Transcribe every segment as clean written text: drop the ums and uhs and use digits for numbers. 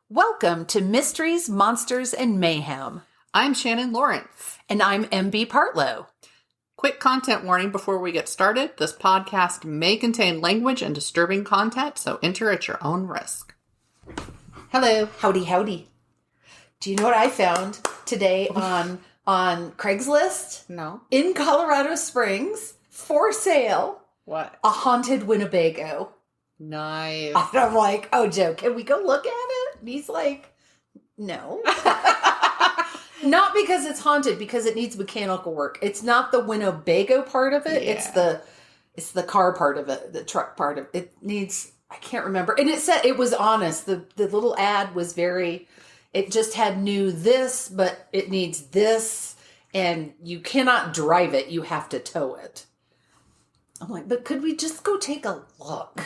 Welcome to Mysteries, Monsters, and Mayhem. I'm Shannon Lawrence. And I'm MB Partlow. Quick content warning before we get started. This podcast may contain language and disturbing content, so enter at your own risk. Hello. Howdy, howdy. Do you know what I found today on Craigslist? No. In Colorado Springs, for sale. What? A haunted Winnebago. Nice. And I'm like, oh, Joe, can we go look at it? And he's like, no. Not because it's haunted, because it needs mechanical work. It's not the Winnebago part of it. Yeah. It's the car part of it, the truck part of it. It needs, I can't remember. And it said, it was honest. The little ad was very, it just had new this, but it needs this. And you cannot drive it. You have to tow it. I'm like, but could we just go take a look?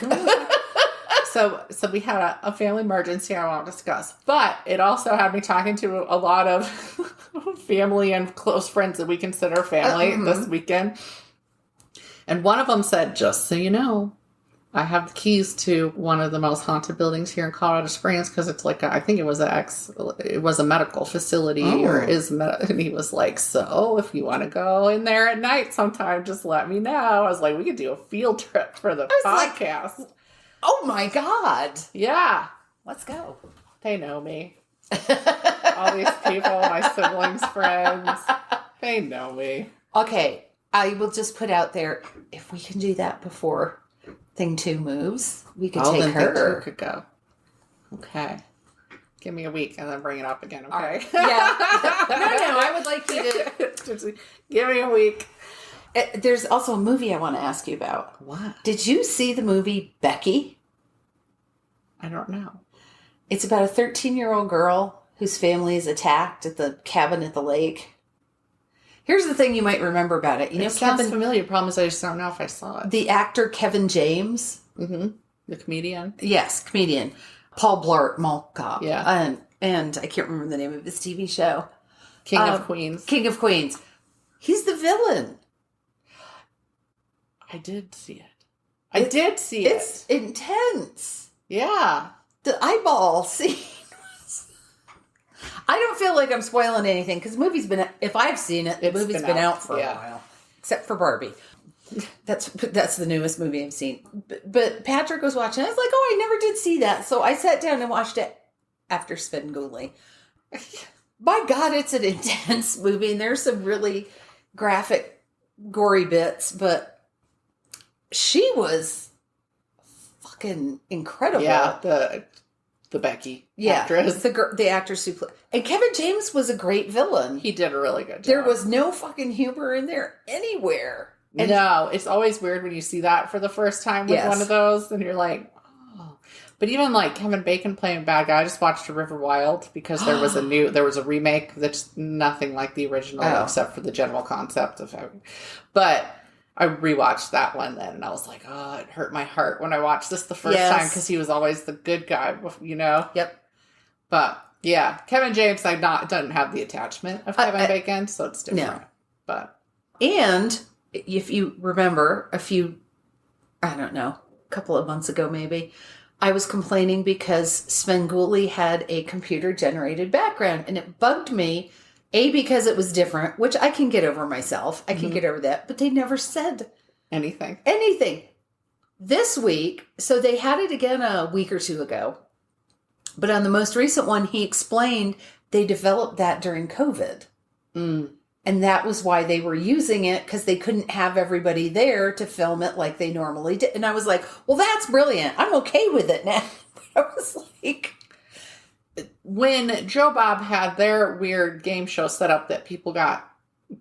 So we had a family emergency I won't discuss, but it also had me talking to a lot of family and close friends that we consider family this weekend. And one of them said, just so you know, I have the keys to one of the most haunted buildings here in Colorado Springs because it's like, I think it was a medical facility and he was like, so if you want to go in there at night sometime, just let me know. I was like, we could do a field trip for the podcast. Like, oh my God. Yeah. Let's go. They know me. All these people, my siblings, friends, they know me. Okay. I will just put out there, if we can do that before Thing 2 moves, we could take her. Thing 2 could go. Okay. Give me a week and then bring it up again, okay? All right. Yeah. No, I would like you to... Give me a week. There's also a movie I want to ask you about. What? Did you see the movie Becky? I don't know. It's about a 13-year-old girl whose family is attacked at the cabin at the lake. Here's the thing you might remember about it. You know, sounds familiar. Problem is I just don't know if I saw it. The actor Kevin James. Mm-hmm. The comedian. Yes, comedian. Paul Blart Mall Cop. Yeah. And I can't remember the name of his TV show. King of Queens. King of Queens. He's the villain. I did see it. It's intense. Yeah. The eyeball scene. I don't feel like I'm spoiling anything because the movie's been, if I've seen it, the movie's been out for a while. Except for Barbie. That's the newest movie I've seen. But Patrick was watching. I was like, oh, I never did see that. So I sat down and watched it after Svengoolie. By God, it's an intense movie. And there's some really graphic, gory bits. But she was fucking incredible. Yeah, the Becky actress. The actress who played. And Kevin James was a great villain. He did a really good job. There was no fucking humor in there anywhere. And no, it's always weird when you see that for the first time with one of those, and you're like, oh. But even like Kevin Bacon playing bad guy, I just watched River Wild because there was a remake that's nothing like the original except for the general concept of it. But I rewatched that one then, and I was like, oh, it hurt my heart when I watched this the first time because he was always the good guy, you know? Yep. But yeah, Kevin James, doesn't have the attachment of Kevin Bacon, so it's different. No. But and if you remember a couple of months ago maybe, I was complaining because Svengoolie had a computer-generated background, and it bugged me, because it was different, which I can get over myself. I can get over that, but they never said anything. This week, so they had it again a week or two ago, but on the most recent one, he explained they developed that during COVID. And that was why they were using it, because they couldn't have everybody there to film it like they normally did. And I was like, well, that's brilliant. I'm okay with it now. But I was like... When Joe Bob had their weird game show set up that people got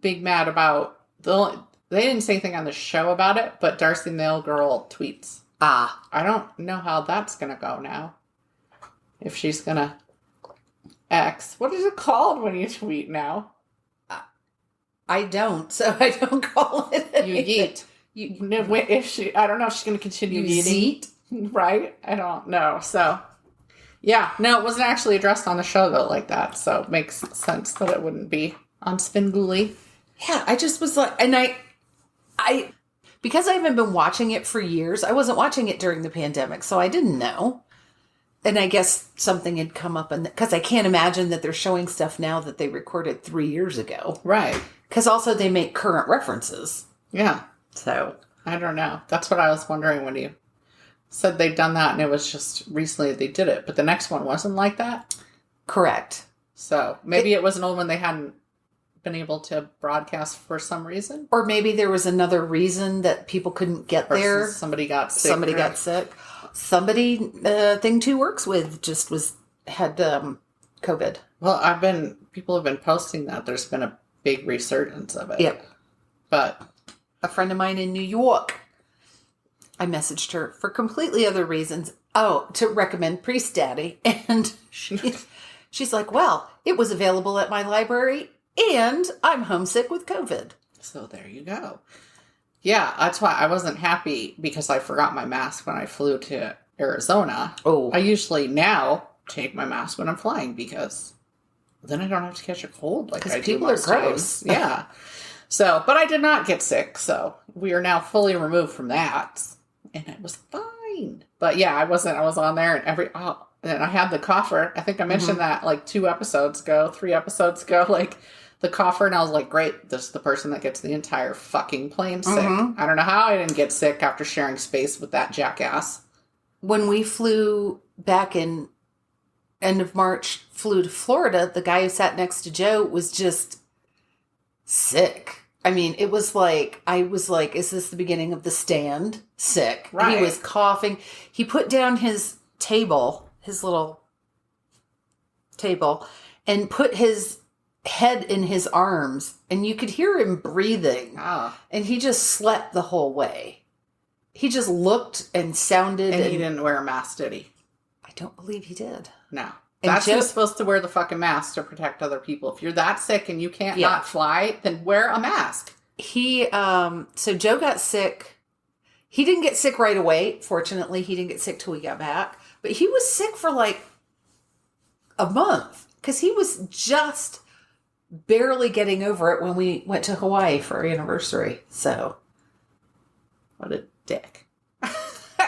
big mad about, they didn't say anything on the show about it, but Darcy Mail Girl tweets. I don't know how that's going to go now. If she's going to X. What is it called when you tweet now? I don't, so I don't call it anything. You yeet. I don't know if she's going to continue yeeting. Right? I don't know. So, yeah. No, it wasn't actually addressed on the show, though, like that. So it makes sense that it wouldn't be on Svengoolie. Yeah, I just was like, and I, because I haven't been watching it for years, I wasn't watching it during the pandemic, so I didn't know. And I guess something had come up, because I can't imagine that they're showing stuff now that they recorded 3 years ago. Right. Because also they make current references. Yeah. So. I don't know. That's what I was wondering when you said they'd done that, and it was just recently they did it. But the next one wasn't like that? Correct. So maybe it was an old one they hadn't been able to broadcast for some reason. Or maybe there was another reason that people couldn't get there. Somebody got sick. Somebody Thing 2 works with had COVID. Well, people have been posting that there's been a big resurgence of it. Yep. But a friend of mine in New York, I messaged her for completely other reasons. Oh, to recommend Priest Daddy. And she's like, well, it was available at my library and I'm homesick with COVID. So there you go. Yeah, that's why I wasn't happy because I forgot my mask when I flew to Arizona. Oh. I usually now take my mask when I'm flying because then I don't have to catch a cold like I do people most are gross. times. Yeah. So, but I did not get sick, so we are now fully removed from that. And it was fine. But yeah, I was on there and I had the cougher. I think I mentioned that like 3 episodes ago, like the cougher, and I was like, great, this is the person that gets the entire fucking plane sick. I don't know how I didn't get sick after sharing space with that jackass. When we flew back in end of March, flew to Florida, the guy who sat next to Joe was just sick. I mean, it was like, I was like, is this the beginning of The Stand? Sick. Right. He was coughing. He put down his little table, and put his head in his arms, and you could hear him breathing. Oh. And he just slept the whole way. He just looked and sounded. And he didn't wear a mask, did he? I don't believe he did. No. That's who's supposed to wear the fucking mask to protect other people. If you're that sick and you can't not fly, then wear a mask. So Joe got sick. He didn't get sick right away. Fortunately, he didn't get sick till we got back. But he was sick for like a month because he was just barely getting over it when we went to Hawaii for our anniversary. So. What a dick.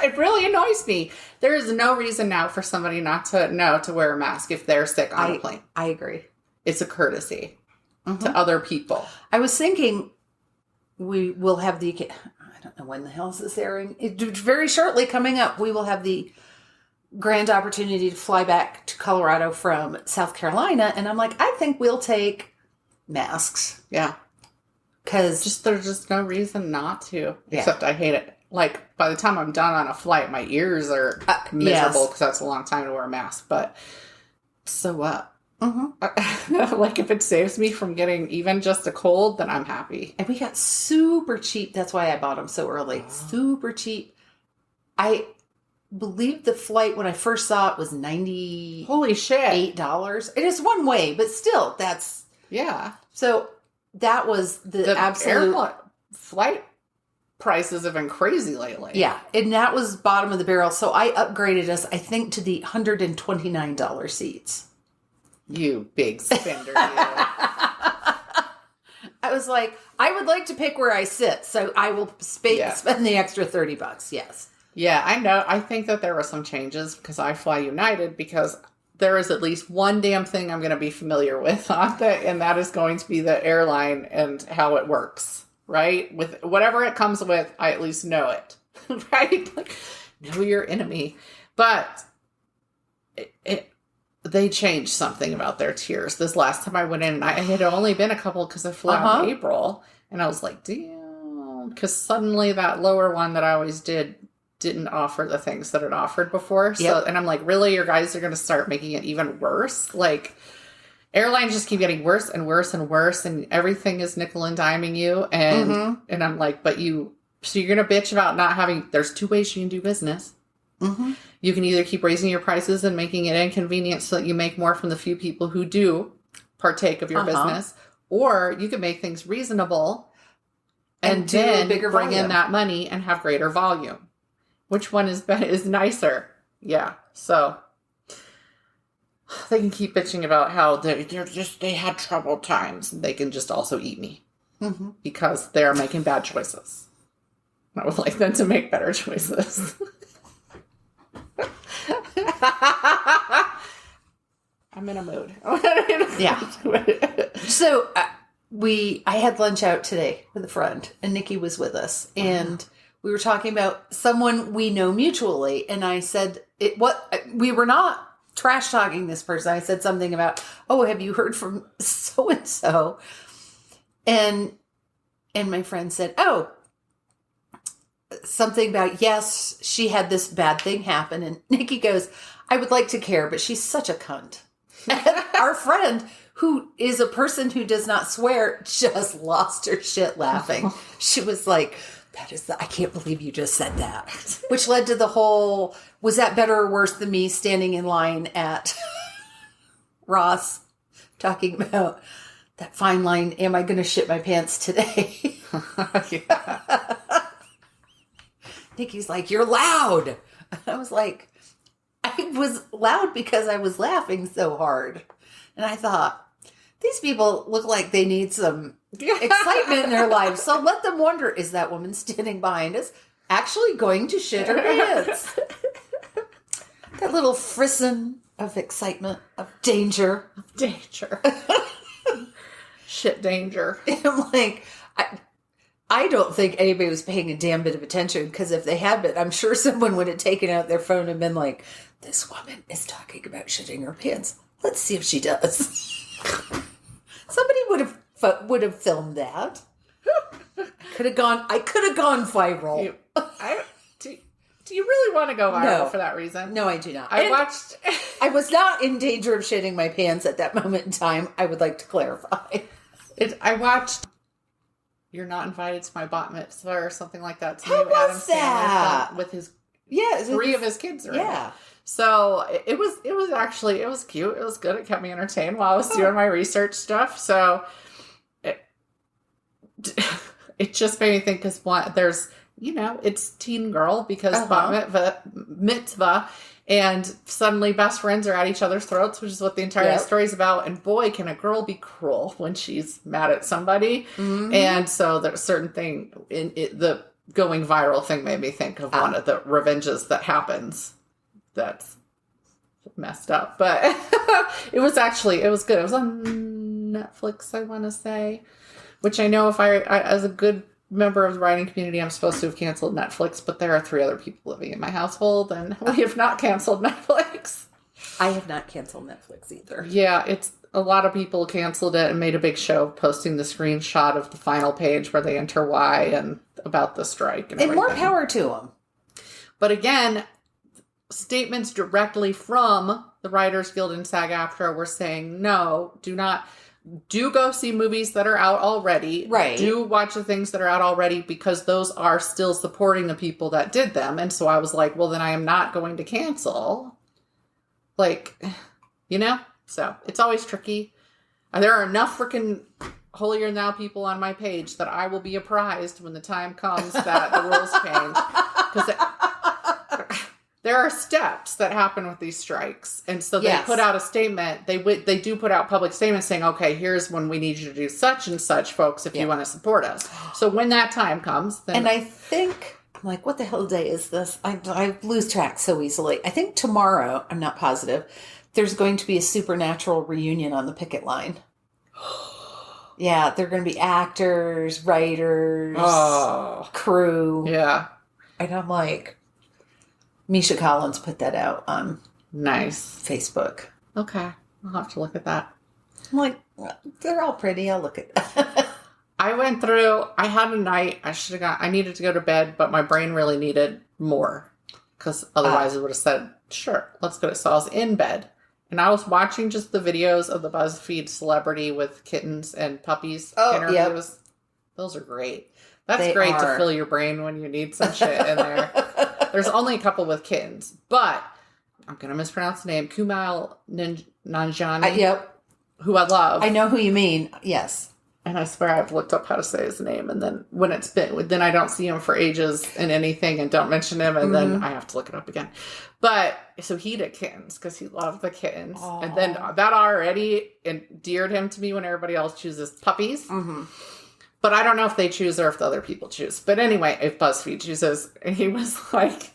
It really annoys me. There is no reason now for somebody not to know to wear a mask if they're sick on a plane. I agree. It's a courtesy to other people. I was thinking we will have I don't know when the hell is this airing. Very shortly coming up, we will have the grand opportunity to fly back to Colorado from South Carolina. And I'm like, I think we'll take masks. Yeah. Because there's just no reason not to. Yeah. Except I hate it. Like, by the time I'm done on a flight, my ears are miserable because that's a long time to wear a mask. But so what? Like, if it saves me from getting even just a cold, then I'm happy. And we got super cheap. That's why I bought them so early. Super cheap. I believe the flight, when I first saw it, was $98. Holy shit. It is one way, but still, that's... Yeah. So, that was the absolute... Flight prices have been crazy lately. Yeah, and that was bottom of the barrel. So I upgraded us, I think, to the $129 seats. You big spender, you. I was like, I would like to pick where I sit, so I will spend the extra $30. Yes. Yeah, I know. I think that there were some changes because I fly United because there is at least one damn thing I'm going to be familiar with on that, and that is going to be the airline and how it works. Right? With whatever it comes with, I at least know it. Right? Like, know your enemy. But they changed something about their tiers. This last time I went in, and it had only been a couple because I flew out in April. And I was like, damn. Because suddenly that lower one that I always didn't offer the things that it offered before. So, and I'm like, really? Your guys are going to start making it even worse? Like... Airlines just keep getting worse and worse and worse, and everything is nickel and diming you. And and I'm like, so you're going to bitch about not having, there's 2 ways you can do business. You can either keep raising your prices and making it inconvenient so that you make more from the few people who do partake of your business, or you can make things reasonable and then bring in that money and have greater volume. Which one is nicer? Yeah, so... They can keep bitching about how they had troubled times. They can just also eat me. Because they're making bad choices. I would like them to make better choices. I'm in a mood. Yeah. So I had lunch out today with a friend, and Nikki was with us, and we were talking about someone we know mutually, and I said we were not trash talking this person. I said something about, oh, have you heard from so and so? And my friend said, oh, something about, yes, she had this bad thing happen, and Nikki goes, I would like to care, but she's such a cunt. Our friend, who is a person who does not swear, just lost her shit laughing. She was like, I can't believe you just said that. Which led to the whole, was that better or worse than me standing in line at Ross talking about that fine line, am I going to shit my pants today? Yeah. Nikki's like, you're loud. I was like, I was loud because I was laughing so hard. And I thought, these people look like they need some excitement in their lives. So let them wonder, is that woman standing behind us actually going to shit her pants? That little frisson of excitement, of danger. Shit danger. I'm like, I don't think anybody was paying a damn bit of attention, because if they had been, I'm sure someone would have taken out their phone and been like, this woman is talking about shitting her pants. Let's see if she does. Somebody would have filmed that. I could have gone viral. Do you really want to go viral for that reason? No, I do not. I was not in danger of shitting my pants at that moment in time. I would like to clarify. I watched You're Not Invited to My Bat Mitzvah or something like that. How was that? With his three of his kids are in yeah. it. So it was cute. It was good. It kept me entertained while I was doing my research stuff. So it just made me think, because there's, it's teen girl because bat mitzvah, and suddenly best friends are at each other's throats, which is what the entire story is about. And boy, can a girl be cruel when she's mad at somebody. Mm-hmm. And so there's a certain thing in it, the going viral thing made me think of one of the revenges that happens. That's messed up, but it was good. It was on Netflix, I want to say, which I know if I as a good member of the writing community, I'm supposed to have canceled Netflix, but there are 3 other people living in my household, and we have not canceled Netflix. I have not canceled Netflix either. Yeah, it's a lot of people canceled it and made a big show posting the screenshot of the final page where they enter why and about the strike and more power to them. But again, statements directly from the Writers Guild and SAG-AFTRA were saying, no, do go see movies that are out already. Right. Do watch the things that are out already, because those are still supporting the people that did them. And so I was like, well, then I am not going to cancel. So it's always tricky. There are enough freaking holier than thou people on my page that I will be apprised when the time comes that the rules change. Because there are steps that happen with these strikes. And so they put out a statement. They do put out public statements saying, okay, here's when we need you to do such and such, folks, if you want to support us. So when that time comes, then... And I think, I'm like, what the hell day is this? I lose track so easily. I think tomorrow, I'm not positive, there's going to be a Supernatural reunion on the picket line. Yeah, they're going to be actors, writers, crew. Yeah. And I'm like... Misha Collins put that out on Facebook. Okay. I'll have to look at that. I'm like, they're all pretty. I'll look at that. I had a night, I needed to go to bed, but my brain really needed more. Because otherwise it would have said, sure, let's go. So I was in bed. And I was watching just the videos of the BuzzFeed celebrity with kittens and puppies interviews. Yep. Those are great. That's great to fill your brain when you need some shit in there. There's only a couple with kittens, but I'm going to mispronounce the name. Kumail Nanjiani. Who I love. I know who you mean. Yes. And I swear I've looked up how to say his name. And then then I don't see him for ages in anything and don't mention him. And then I have to look it up again. But so he did kittens because he loved the kittens. Aww. And then that already endeared him to me when everybody else chooses puppies. Mm-hmm. But I don't know if they choose or if the other people choose. But anyway, if BuzzFeed chooses, he was like,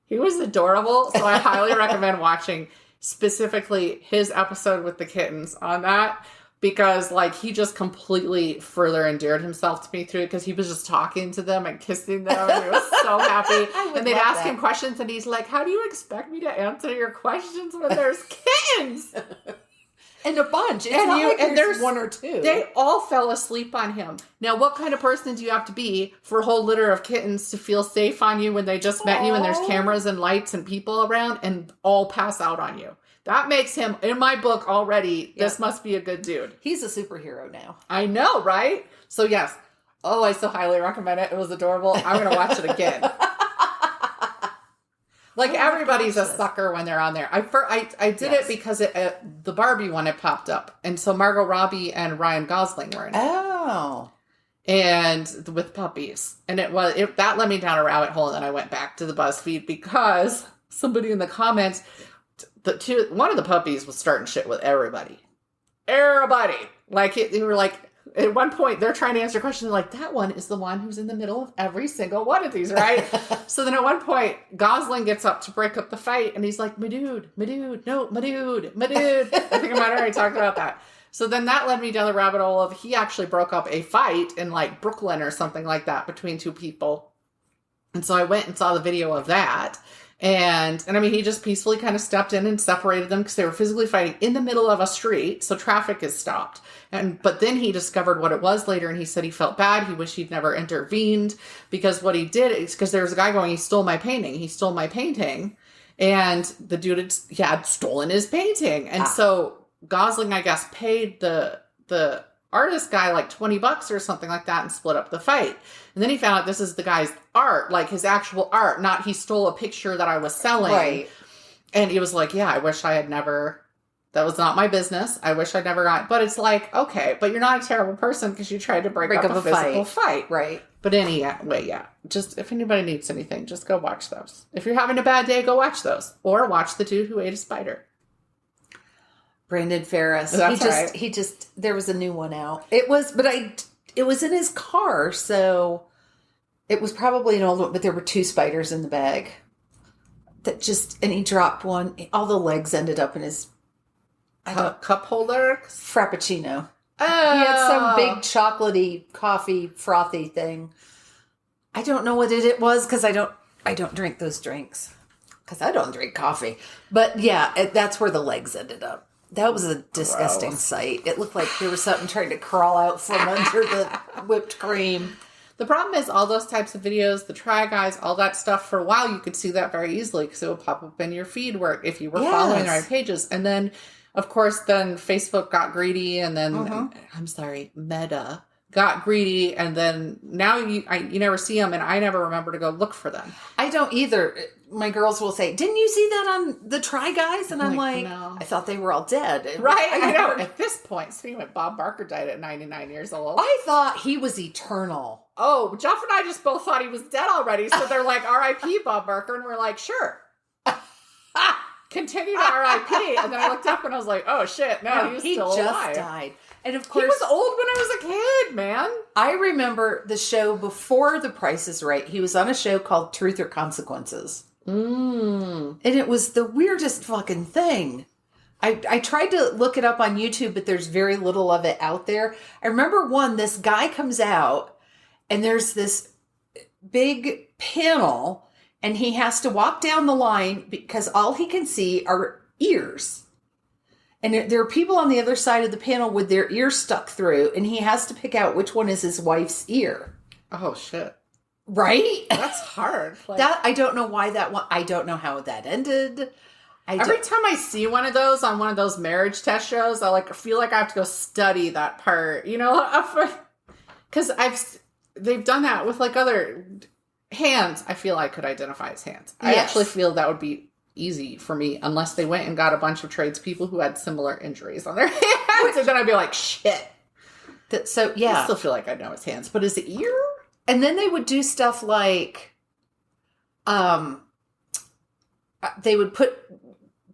He was adorable. So I highly recommend watching specifically his episode with the kittens on that. Because, like, he just completely further endeared himself to me through it because he was just talking to them and kissing them. And he was so happy. And they'd ask him questions and he's like, how do you expect me to answer your questions when there's kittens? And a bunch. It's not like there's one or two. They all fell asleep on him. Now, what kind of person do you have to be for a whole litter of kittens to feel safe on you when they just met you and there's cameras and lights and people around and all pass out on you? That makes him, in my book already, this must be a good dude. He's a superhero now. I know, right? So, yes. Oh, I so highly recommend it. It was adorable. I'm going to watch it again. Like, everybody's a sucker when they're on there. I did it because the Barbie one had popped up. And so Margot Robbie and Ryan Gosling were in it. Oh. And with puppies. And that led me down a rabbit hole. And then I went back to the BuzzFeed because somebody in the comments... one of the puppies was starting shit with everybody. Like, they were like, at one point, they're trying to answer questions like, that one is the one who's in the middle of every single one of these, right? So then at one point, Gosling gets up to break up the fight, and he's like, my dude. I think I might have already talked about that. So then that led me down the rabbit hole of he actually broke up a fight in, like, Brooklyn or something like that between two people. And so I went and saw the video of that. And I mean, he just peacefully kind of stepped in and separated them because they were physically fighting in the middle of a street. So traffic is stopped. But then he discovered what it was later. And he said he felt bad. He wished he'd never intervened because what he did is because there was a guy going, he stole my painting. And the dude had stolen his painting. And so Gosling, I guess, paid the artist guy like $20 or something like that and split up the fight. And then he found out this is the guy's art, like his actual art, not he stole a picture that I was selling. Right. And he was like, yeah, I wish I had never, that was not my business. I wish I'd never got, but it's like, okay, but you're not a terrible person because you tried to break up a physical fight. Right. But anyway, yeah, just if anybody needs anything, just go watch those. If you're having a bad day, go watch those. Or watch the dude who ate a spider. Brandon Ferris. He just, there was a new one out. It was in his car, so it was probably an old one, but there were 2 spiders in the bag. And he dropped one. All the legs ended up in his cup holder? Frappuccino. Oh. He had some big chocolatey, coffee, frothy thing. I don't know what it was because I don't drink those drinks because I don't drink coffee. But yeah, that's where the legs ended up. That was a disgusting sight. It looked like there was something trying to crawl out from under the whipped cream. The problem is all those types of videos, the Try Guys, all that stuff, for a while you could see that very easily because it would pop up in your feed if you were following the right pages. And then, of course, then Facebook got greedy and then, Meta got greedy. And then now you never see them and I never remember to go look for them. I don't either. My girls will say, didn't you see that on the Try Guys? And I'm like, no. I thought they were all dead. Right, I know. At this point, seeing what Bob Barker died at 99 years old. I thought he was eternal. Oh, Jeff and I just both thought he was dead already. So they're like, R.I.P. Bob Barker. And we're like, sure. Continue to R.I.P. And then I looked up and I was like, oh shit, no, he's still alive. He just died. And of course, he was old when I was a kid, man. I remember the show before The Price is Right. He was on a show called Truth or Consequences. And it was the weirdest fucking thing. I tried to look it up on YouTube, but there's very little of it out there. I remember this guy comes out and there's this big panel and he has to walk down the line because all he can see are ears. And there are people on the other side of the panel with their ears stuck through and he has to pick out which one is his wife's ear. Oh, shit. Right? That's hard. I don't know why that one, I don't know how that ended. Every time I see one of those on one of those marriage test shows, I feel like I have to go study that part, because they've done that with other hands. I feel I could identify as hands. I actually feel that would be easy for me unless they went and got a bunch of tradespeople who had similar injuries on their hands, and then I'd be like, shit. I still feel like I know his hands, but his ear. And then they would do stuff like, they would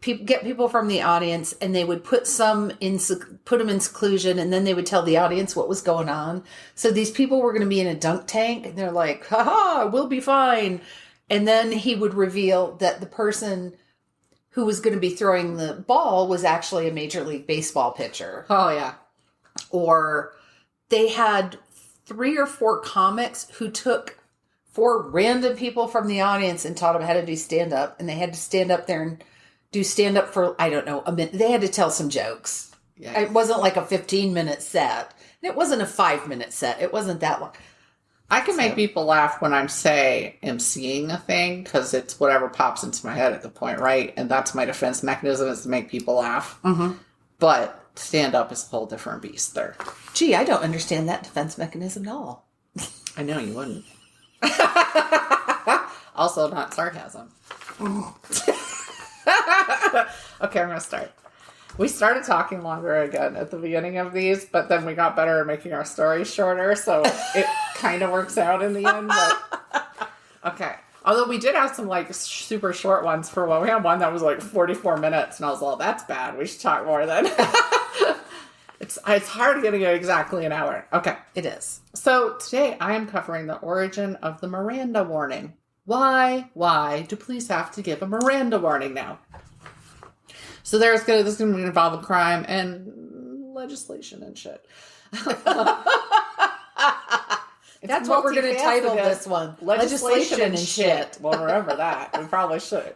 get people from the audience and they would put them in seclusion and then they would tell the audience what was going on. So these people were going to be in a dunk tank and they're like, haha, we'll be fine. And then he would reveal that the person who was going to be throwing the ball was actually a Major League Baseball pitcher. Oh, yeah. Or they had 3 or 4 comics who took 4 random people from the audience and taught them how to do stand-up. And they had to stand up there and do stand-up for, I don't know, a minute. They had to tell some jokes. Yes. It wasn't like a 15-minute set. It wasn't a 5-minute set. It wasn't that long. I can make people laugh when I'm, say, emceeing a thing, because it's whatever pops into my head at the point, right? And that's my defense mechanism, is to make people laugh. Mm-hmm. But stand-up is a whole different beast there. Gee, I don't understand that defense mechanism at all. I know you wouldn't. Also, not sarcasm. Okay, I'm going to start. We started talking longer again at the beginning of these, but then we got better at making our stories shorter, so it kind of works out in the end. But... Okay. Although we did have some, like, super short ones for one. We had one that was, like, 44 minutes, and I was like, that's bad. We should talk more then. It's hard getting it exactly an hour. Okay. It is. So today I am covering the origin of the Miranda Warning. Why do police have to give a Miranda Warning now? So this is going to involve a crime and legislation and shit. That's what we're going to title this one. Legislation and shit. We'll remember that. We probably should.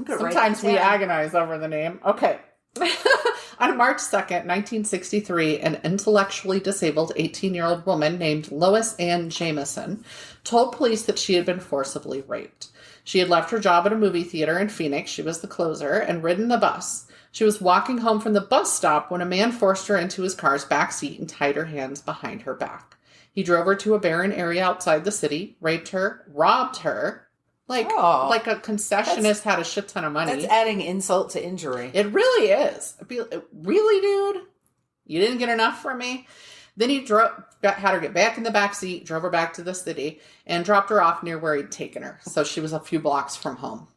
Sometimes we agonize over the name. Okay. On March 2nd, 1963, an intellectually disabled 18-year-old woman named Lois Ann Jameson told police that she had been forcibly raped. She had left her job at a movie theater in Phoenix, she was the closer, and ridden the bus. She was walking home from the bus stop when a man forced her into his car's back seat and tied her hands behind her back. He drove her to a barren area outside the city, raped her, robbed her, like a concessionist had a shit ton of money. That's adding insult to injury. It really is. Really, dude? You didn't get enough from me? Then he had her get back in the back seat, drove her back to the city, and dropped her off near where he'd taken her. So she was a few blocks from home.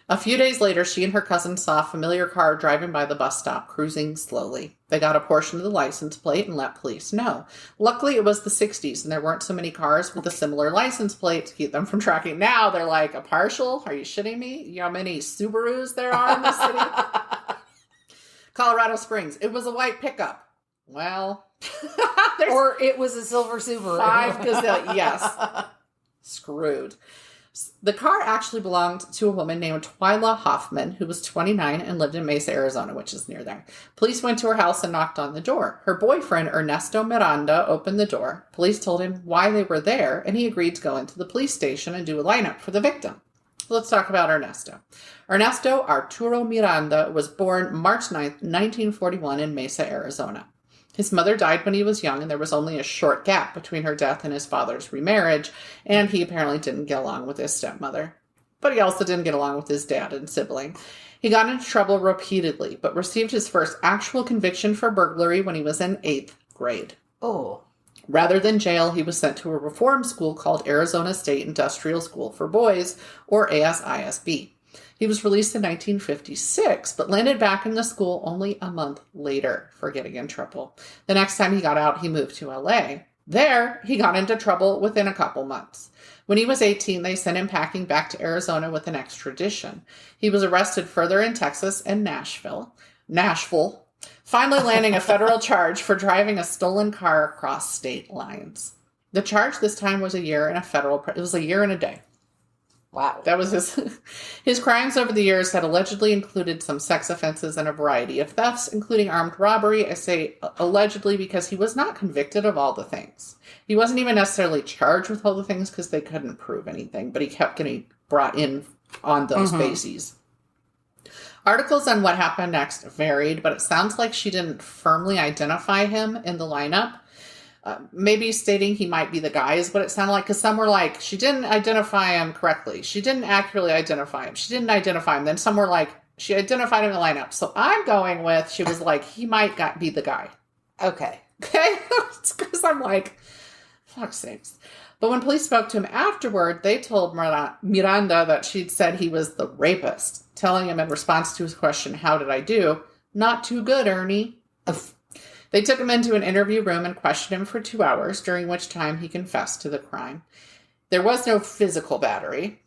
A few days later, she and her cousin saw a familiar car driving by the bus stop, cruising slowly. They got a portion of the license plate and let police know. Luckily, it was the 60s, and there weren't so many cars with a similar license plate to keep them from tracking. Now, they're like, a partial? Are you shitting me? You know how many Subarus there are in the city? Colorado Springs. It was a white pickup. Well... or it was a silver Subaru. 5 gazillion. Yes. Screwed. The car actually belonged to a woman named Twyla Hoffman, who was 29 and lived in Mesa, Arizona, which is near there. Police went to her house and knocked on the door. Her boyfriend, Ernesto Miranda, opened the door. Police told him why they were there, and he agreed to go into the police station and do a lineup for the victim. Let's talk about Ernesto. Ernesto Arturo Miranda was born March 9th, 1941 in Mesa, Arizona. His mother died when he was young, and there was only a short gap between her death and his father's remarriage, and he apparently didn't get along with his stepmother. But he also didn't get along with his dad and sibling. He got into trouble repeatedly, but received his first actual conviction for burglary when he was in 8th grade. Oh. Rather than jail, he was sent to a reform school called Arizona State Industrial School for Boys, or ASISB. He was released in 1956, but landed back in the school only a month later for getting in trouble. The next time he got out, he moved to LA. There, he got into trouble within a couple months. When he was 18, they sent him packing back to Arizona with an extradition. He was arrested further in Texas and Nashville, finally landing a federal charge for driving a stolen car across state lines. The charge this time was it was a year and a day. Wow. That was his crimes over the years had allegedly included some sex offenses and a variety of thefts, including armed robbery. I say allegedly because he was not convicted of all the things. He wasn't even necessarily charged with all the things because they couldn't prove anything, but he kept getting brought in on those bases. Articles on what happened next varied, but it sounds like she didn't firmly identify him in the lineup. Maybe stating he might be the guy is what it sounded like, because some were like, she didn't identify him correctly. She didn't accurately identify him. She didn't identify him. Then some were like, she identified him in the lineup. So I'm going with, she was like, he might be the guy. Okay. It's because I'm like, fuck's sakes. But when police spoke to him afterward, they told Miranda that she'd said he was the rapist, telling him in response to his question, how did I do? Not too good, Ernie. They took him into an interview room and questioned him for 2 hours, during which time he confessed to the crime. There was no physical battery.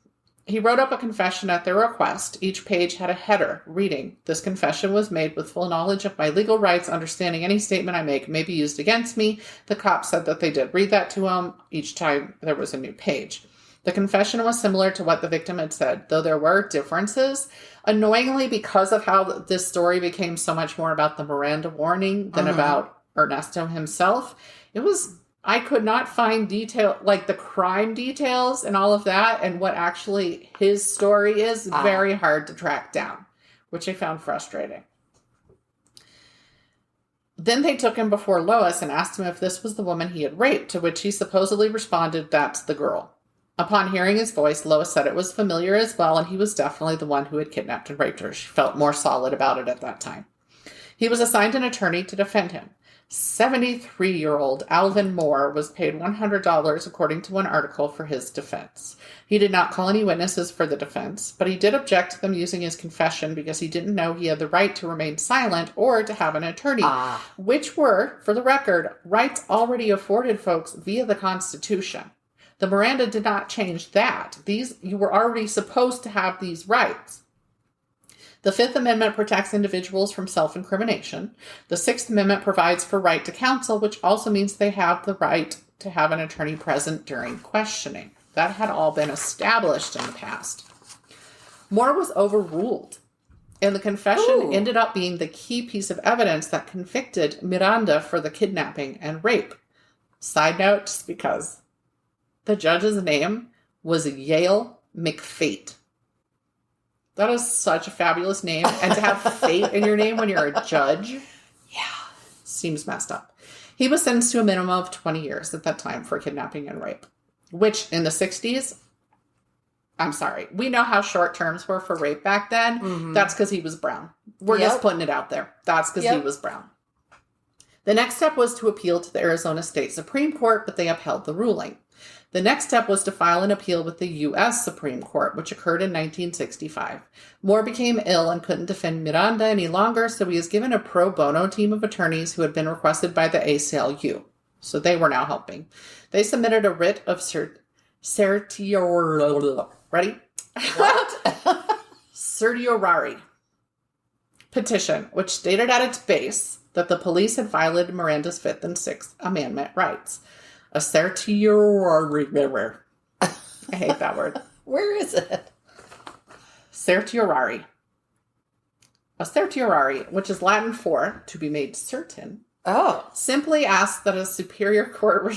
He wrote up a confession at their request. Each page had a header reading, "This confession was made with full knowledge of my legal rights, understanding any statement I make may be used against me." The cops said that they did read that to him each time there was a new page. The confession was similar to what the victim had said, though there were differences. Annoyingly, because of how this story became so much more about the Miranda warning than about Ernesto himself, I could not find detail, like the crime details and all of that, and what actually his story is very hard to track down, which I found frustrating. Then they took him before Lois and asked him if this was the woman he had raped, to which he supposedly responded, "That's the girl." Upon hearing his voice, Lois said it was familiar as well, and he was definitely the one who had kidnapped and raped her. She felt more solid about it at that time. He was assigned an attorney to defend him. 73-year-old Alvin Moore was paid $100, according to one article, for his defense. He did not call any witnesses for the defense, but he did object to them using his confession because he didn't know he had the right to remain silent or to have an attorney, which were, for the record, rights already afforded folks via the Constitution. The Miranda did not change that. You were already supposed to have these rights. The Fifth Amendment protects individuals from self-incrimination. The Sixth Amendment provides for right to counsel, which also means they have the right to have an attorney present during questioning. That had all been established in the past. Moore was overruled, and the confession ended up being the key piece of evidence that convicted Miranda for the kidnapping and rape. Side note, just because the judge's name was Yale McFate. That is such a fabulous name. And to have fate in your name when you're a judge, seems messed up. He was sentenced to a minimum of 20 years at that time for kidnapping and rape, which in the 60s, I'm sorry, we know how short terms were for rape back then. Mm-hmm. That's because he was brown. We're just putting it out there. That's because he was brown. The next step was to appeal to the Arizona State Supreme Court, but they upheld the ruling. The next step was to file an appeal with the U.S. Supreme Court, which occurred in 1965. Moore became ill and couldn't defend Miranda any longer, so he was given a pro bono team of attorneys who had been requested by the ACLU. So they were now helping. They submitted a writ of certiorari petition, which stated at its base that the police had violated Miranda's Fifth and Sixth Amendment rights. A certiorari. I hate that word. Where is it? Certiorari. A certiorari, which is Latin for to be made certain, simply asks that a superior court,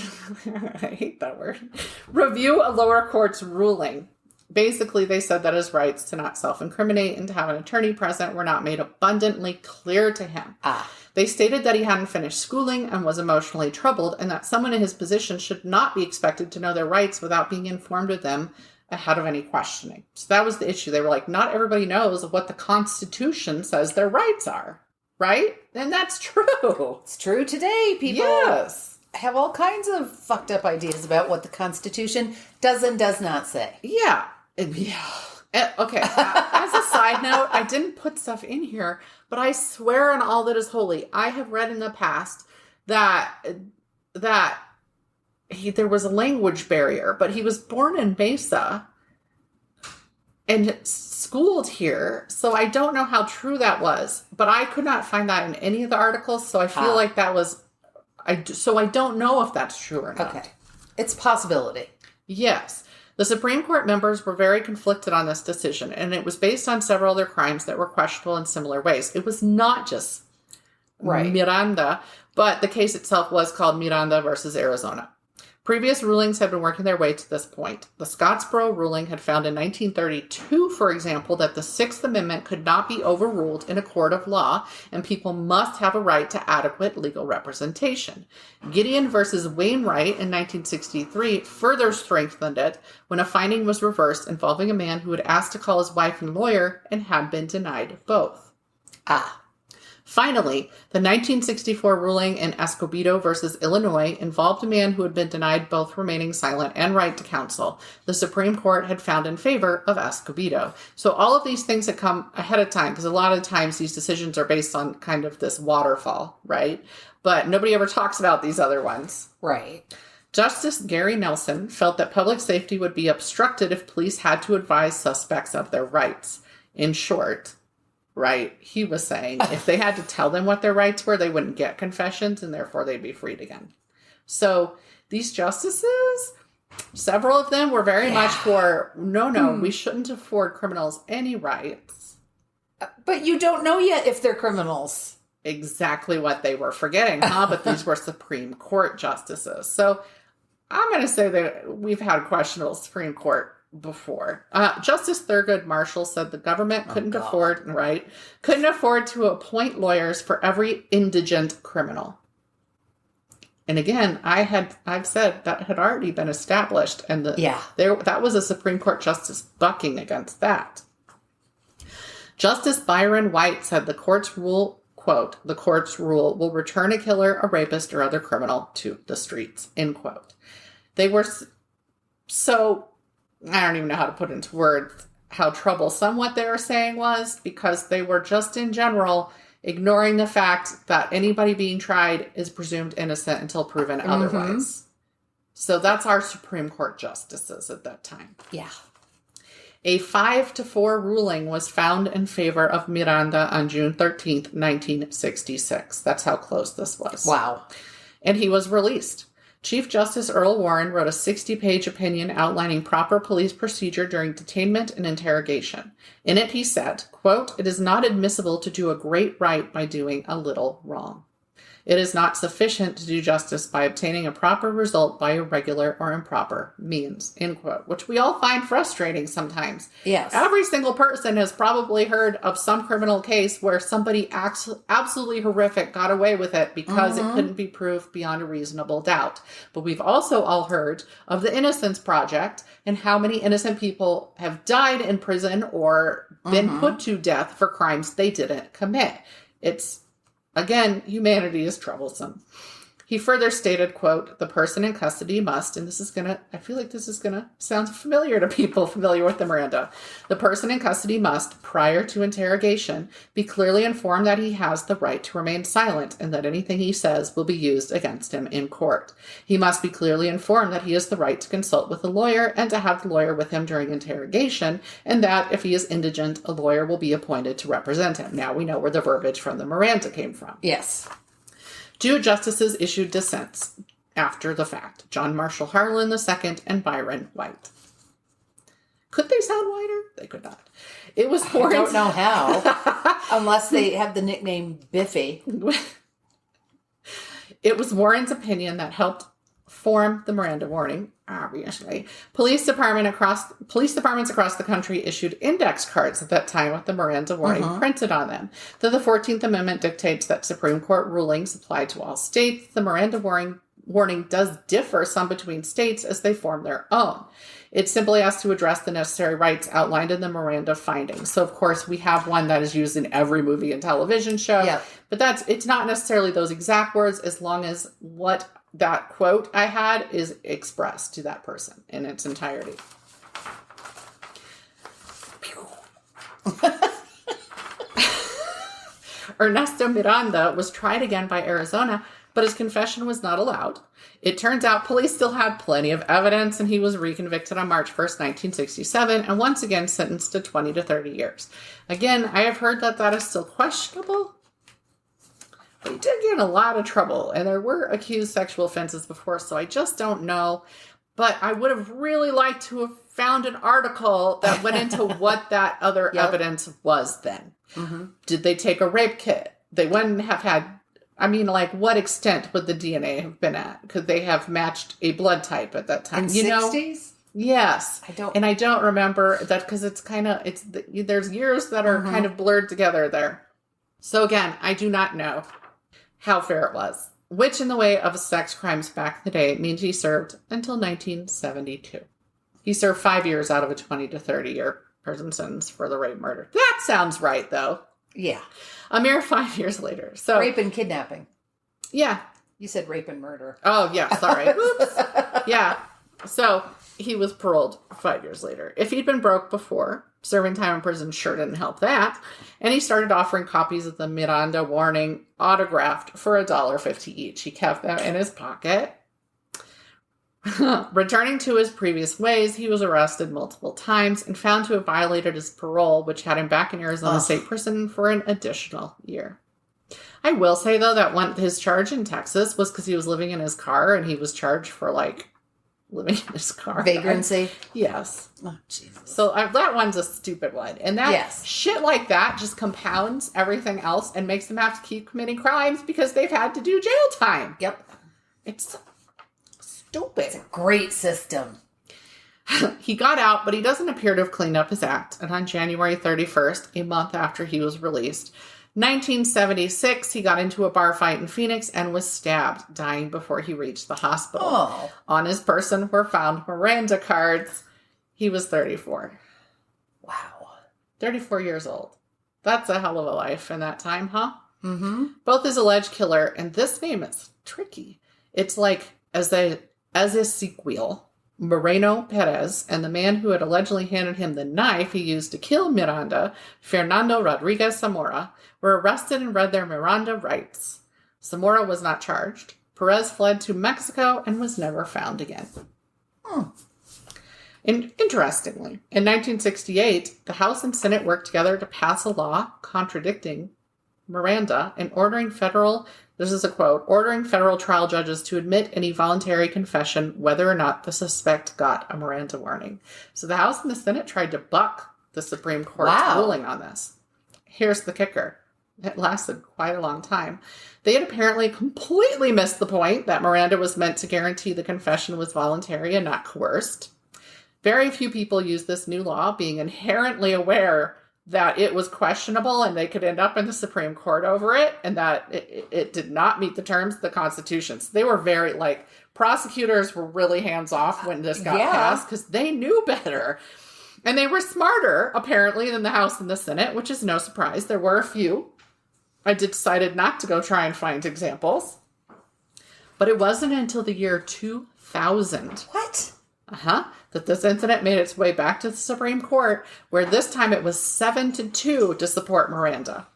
I hate that word, review a lower court's ruling. Basically, they said that his rights to not self-incriminate and to have an attorney present were not made abundantly clear to him. They stated that he hadn't finished schooling and was emotionally troubled, and that someone in his position should not be expected to know their rights without being informed of them ahead of any questioning. So that was the issue. They were like, not everybody knows what the Constitution says their rights are, right? And that's true. It's true today. People have all kinds of fucked up ideas about what the Constitution does and does not say. Yeah. Okay, as a side note, I didn't put stuff in here, but I swear on all that is holy, I have read in the past that there was a language barrier, but he was born in Mesa and schooled here, so I don't know how true that was, but I could not find that in any of the articles, so I feel like that was, I don't know if that's true or not. Okay, it's a possibility. Yes. The Supreme Court members were very conflicted on this decision, and it was based on several other crimes that were questionable in similar ways. It was not just Miranda, but the case itself was called Miranda versus Arizona. Previous rulings had been working their way to this point. The Scottsboro ruling had found in 1932, for example, that the Sixth Amendment could not be overruled in a court of law, and people must have a right to adequate legal representation. Gideon versus Wainwright in 1963 further strengthened it when a finding was reversed involving a man who had asked to call his wife and lawyer and had been denied both. Finally, the 1964 ruling in Escobedo versus Illinois involved a man who had been denied both remaining silent and right to counsel. The Supreme Court had found in favor of Escobedo. So all of these things had come ahead of time, because a lot of times these decisions are based on kind of this waterfall, right? But nobody ever talks about these other ones. Right. Justice Gary Nelson felt that public safety would be obstructed if police had to advise suspects of their rights. In short, right, he was saying if they had to tell them what their rights were, they wouldn't get confessions and therefore they'd be freed again. So these justices, several of them were very much for, no, we shouldn't afford criminals any rights. But you don't know yet if they're criminals. Exactly what they were forgetting, huh? But these were Supreme Court justices. So I'm going to say that we've had questionable Supreme Court before. Justice Thurgood Marshall said the government couldn't afford to appoint lawyers for every indigent criminal. And again, I've said that had already been established, and that was a Supreme Court justice bucking against that. Justice Byron White said the court's rule, quote, the court's rule will return a killer, a rapist, or other criminal to the streets, end quote. They were so, I don't even know how to put into words how troublesome what they were saying was, because they were just in general ignoring the fact that anybody being tried is presumed innocent until proven otherwise. So that's our Supreme Court justices at that time. Yeah. A 5-4 ruling was found in favor of Miranda on June 13th, 1966. That's how close this was. Wow. And he was released. Chief Justice Earl Warren wrote a 60-page opinion outlining proper police procedure during detainment and interrogation. In it, he said, quote, "It is not admissible to do a great right by doing a little wrong. It is not sufficient to do justice by obtaining a proper result by irregular or improper means," end quote, which we all find frustrating sometimes. Yes. Every single person has probably heard of some criminal case where somebody absolutely horrific got away with it because it couldn't be proved beyond a reasonable doubt. But we've also all heard of the Innocence Project and how many innocent people have died in prison or been put to death for crimes they didn't commit. Again, humanity is troublesome. He further stated, quote, "The person in custody must," and I feel like this is going to sound familiar to people familiar with the Miranda. "The person in custody must, prior to interrogation, be clearly informed that he has the right to remain silent and that anything he says will be used against him in court. He must be clearly informed that he has the right to consult with a lawyer and to have the lawyer with him during interrogation, and that if he is indigent, a lawyer will be appointed to represent him." Now we know where the verbiage from the Miranda came from. Yes. 2 justices issued dissents after the fact: John Marshall Harlan II and Byron White. Could they sound whiter? They could not. It was Warren's... I don't know how, unless they have the nickname Biffy. It was Warren's opinion that helped form the Miranda Warning, obviously. Police departments across the country issued index cards at that time with the Miranda Warning printed on them. Though the 14th Amendment dictates that Supreme Court rulings apply to all states, the Miranda Warning does differ some between states as they form their own. It simply has to address the necessary rights outlined in the Miranda findings. So, of course, we have one that is used in every movie and television show. Yeah. But it's not necessarily those exact words, as long as what that quote I had is expressed to that person in its entirety. Ernesto Miranda was tried again by Arizona, but his confession was not allowed. It turns out police still had plenty of evidence, and he was reconvicted on March 1st, 1967, and once again sentenced to 20 to 30 years. Again, I have heard that is still questionable. But he did get in a lot of trouble, and there were accused sexual offenses before, so I just don't know. But I would have really liked to have found an article that went into what that other evidence was then. Did they take a rape kit? They wouldn't have had... what extent would the DNA have been at? Could they have matched a blood type at that time? In 60s? Yes. I don't remember that because there's years that are kind of blurred together there. So again, I do not know how fair it was, which in the way of sex crimes back in the day means he served until 1972. He served 5 years out of a 20 to 30 year prison sentence for the rape murder. That sounds right, though. Yeah. A mere 5 years later. So rape and kidnapping. Yeah. You said rape and murder. Oh, yeah. Sorry. Oops. Yeah. So he was paroled 5 years later. If he'd been broke before, serving time in prison sure didn't help that. And he started offering copies of the Miranda Warning autographed for $1.50 each. He kept them in his pocket. Returning to his previous ways, he was arrested multiple times and found to have violated his parole, which had him back in Arizona State Prison for an additional year. I will say, though, that his charge in Texas was because he was living in his car, and he was charged for, living in his car. Vagrancy? Yes. Oh, Jesus. So that one's a stupid one. And shit like that just compounds everything else and makes them have to keep committing crimes because they've had to do jail time. Yep. It's stupid. It's a great system. He got out, but he doesn't appear to have cleaned up his act. And on January 31st, a month after he was released, 1976, he got into a bar fight in Phoenix and was stabbed, dying before he reached the hospital. Oh. On his person were found Miranda cards. He was 34. Wow. 34 years old. That's a hell of a life in that time, huh? Mm-hmm. Both his alleged killer, and this name is tricky. It's like, as a sequel, Moreno Perez, and the man who had allegedly handed him the knife he used to kill Miranda, Fernando Rodriguez Zamora, were arrested and read their Miranda rights. Zamora was not charged. Perez fled to Mexico and was never found again. And interestingly, in 1968, the House and Senate worked together to pass a law contradicting Miranda and ordering federal trial judges to admit any voluntary confession whether or not the suspect got a Miranda warning. So the House and the Senate tried to buck the Supreme Court's ruling on this. Here's the kicker. It lasted quite a long time. They had apparently completely missed the point that Miranda was meant to guarantee the confession was voluntary and not coerced. Very few people use this new law, being inherently aware that it was questionable and they could end up in the Supreme Court over it, and that it did not meet the terms of the Constitution. So they were very, prosecutors were really hands-off when this got passed because they knew better. And they were smarter, apparently, than the House and the Senate, which is no surprise. There were a few. I decided not to go try and find examples. But it wasn't until the year 2000. What? That this incident made its way back to the Supreme Court, where this time it was 7-2 to support Miranda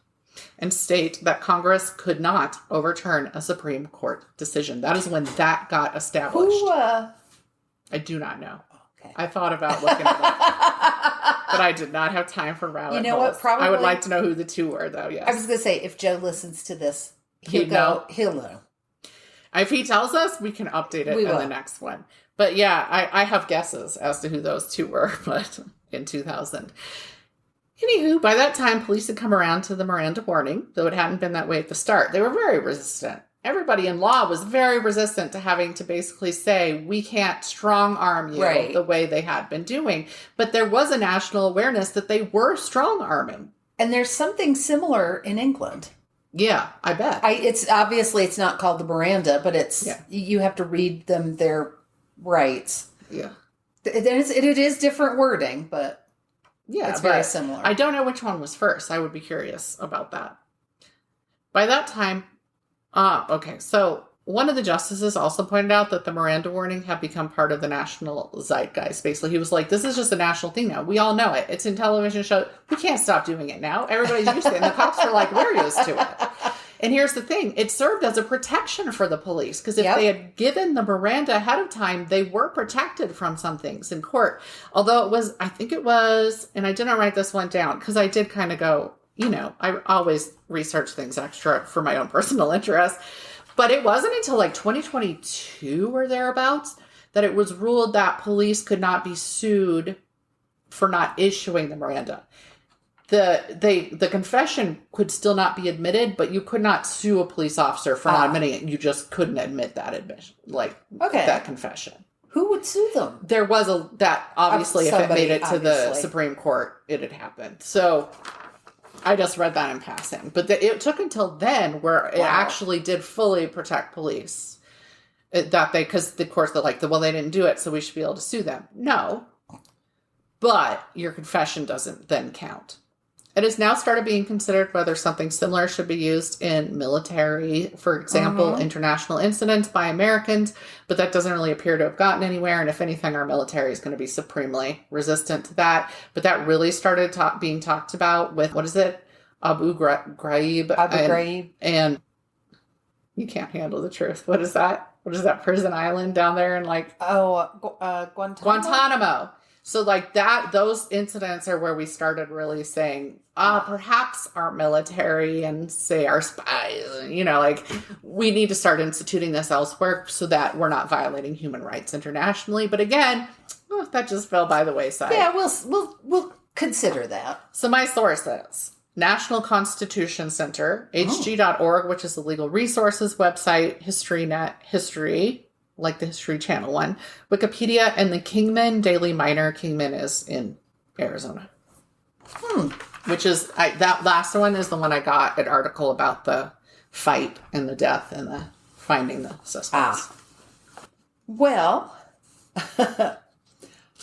and state that Congress could not overturn a Supreme Court decision. That is when that got established. I do not know. Okay. I thought about looking it up, but I did not have time for rabbit holes. You know what? Probably. I would like to know who the two were, though, yes. I was going to say, if Joe listens to this, he'll know. If he tells us, we can update it in the next one. But yeah, I have guesses as to who those two were, but in 2000. Anywho, by that time, police had come around to the Miranda warning, though it hadn't been that way at the start. They were very resistant. Everybody in law was very resistant to having to basically say, we can't strong arm you the way they had been doing. But there was a national awareness that they were strong arming. And there's something similar in England. Yeah, I bet. It's not called the Miranda, but you have to read them their rights. Yeah. It is different wording, but it's very similar. I don't know which one was first. I would be curious about that. By that time, so one of the justices also pointed out that the Miranda warning had become part of the national zeitgeist. Basically, he was like, this is just a national thing now. We all know it. It's in television shows. We can't stop doing it now. Everybody's used to it. And the cops are like, we're used to it. And here's the thing. It served as a protection for the police. Because if they had given the Miranda ahead of time, they were protected from some things in court. Although I think it was, and I didn't write this one down because I did kind of go, I always research things extra for my own personal interest. But it wasn't until 2022 or thereabouts that it was ruled that police could not be sued for not issuing the Miranda. The confession could still not be admitted, but you could not sue a police officer for not admitting it. You just couldn't admit that admission, that confession. Who would sue them? There was obviously, if it made it to the Supreme Court, it had happened. So I just read that in passing. But it took until then where it actually did fully protect police. Because of course they're like, they didn't do it, so we should be able to sue them. No. But your confession doesn't then count. It has now started being considered whether something similar should be used in military, for example, international incidents by Americans, but that doesn't really appear to have gotten anywhere. And if anything, our military is going to be supremely resistant to that. But that really started being talked about with, Abu Ghraib. Abu Ghraib. And you can't handle the truth. What is that? what is that prison island down there in like Guantanamo. So like those incidents are where we started really saying, perhaps our military and say our spies, like we need to start instituting this elsewhere so that we're not violating human rights internationally. But again, that just fell by the wayside. Yeah, we'll consider that. So my source is National Constitution Center, hg.org, which is the legal resources website, HistoryNet, like the History Channel one, Wikipedia, and the Kingman Daily Miner. Kingman is in Arizona. Which is, that last one is the one I got an article about the fight and the death and the finding the suspects. Well,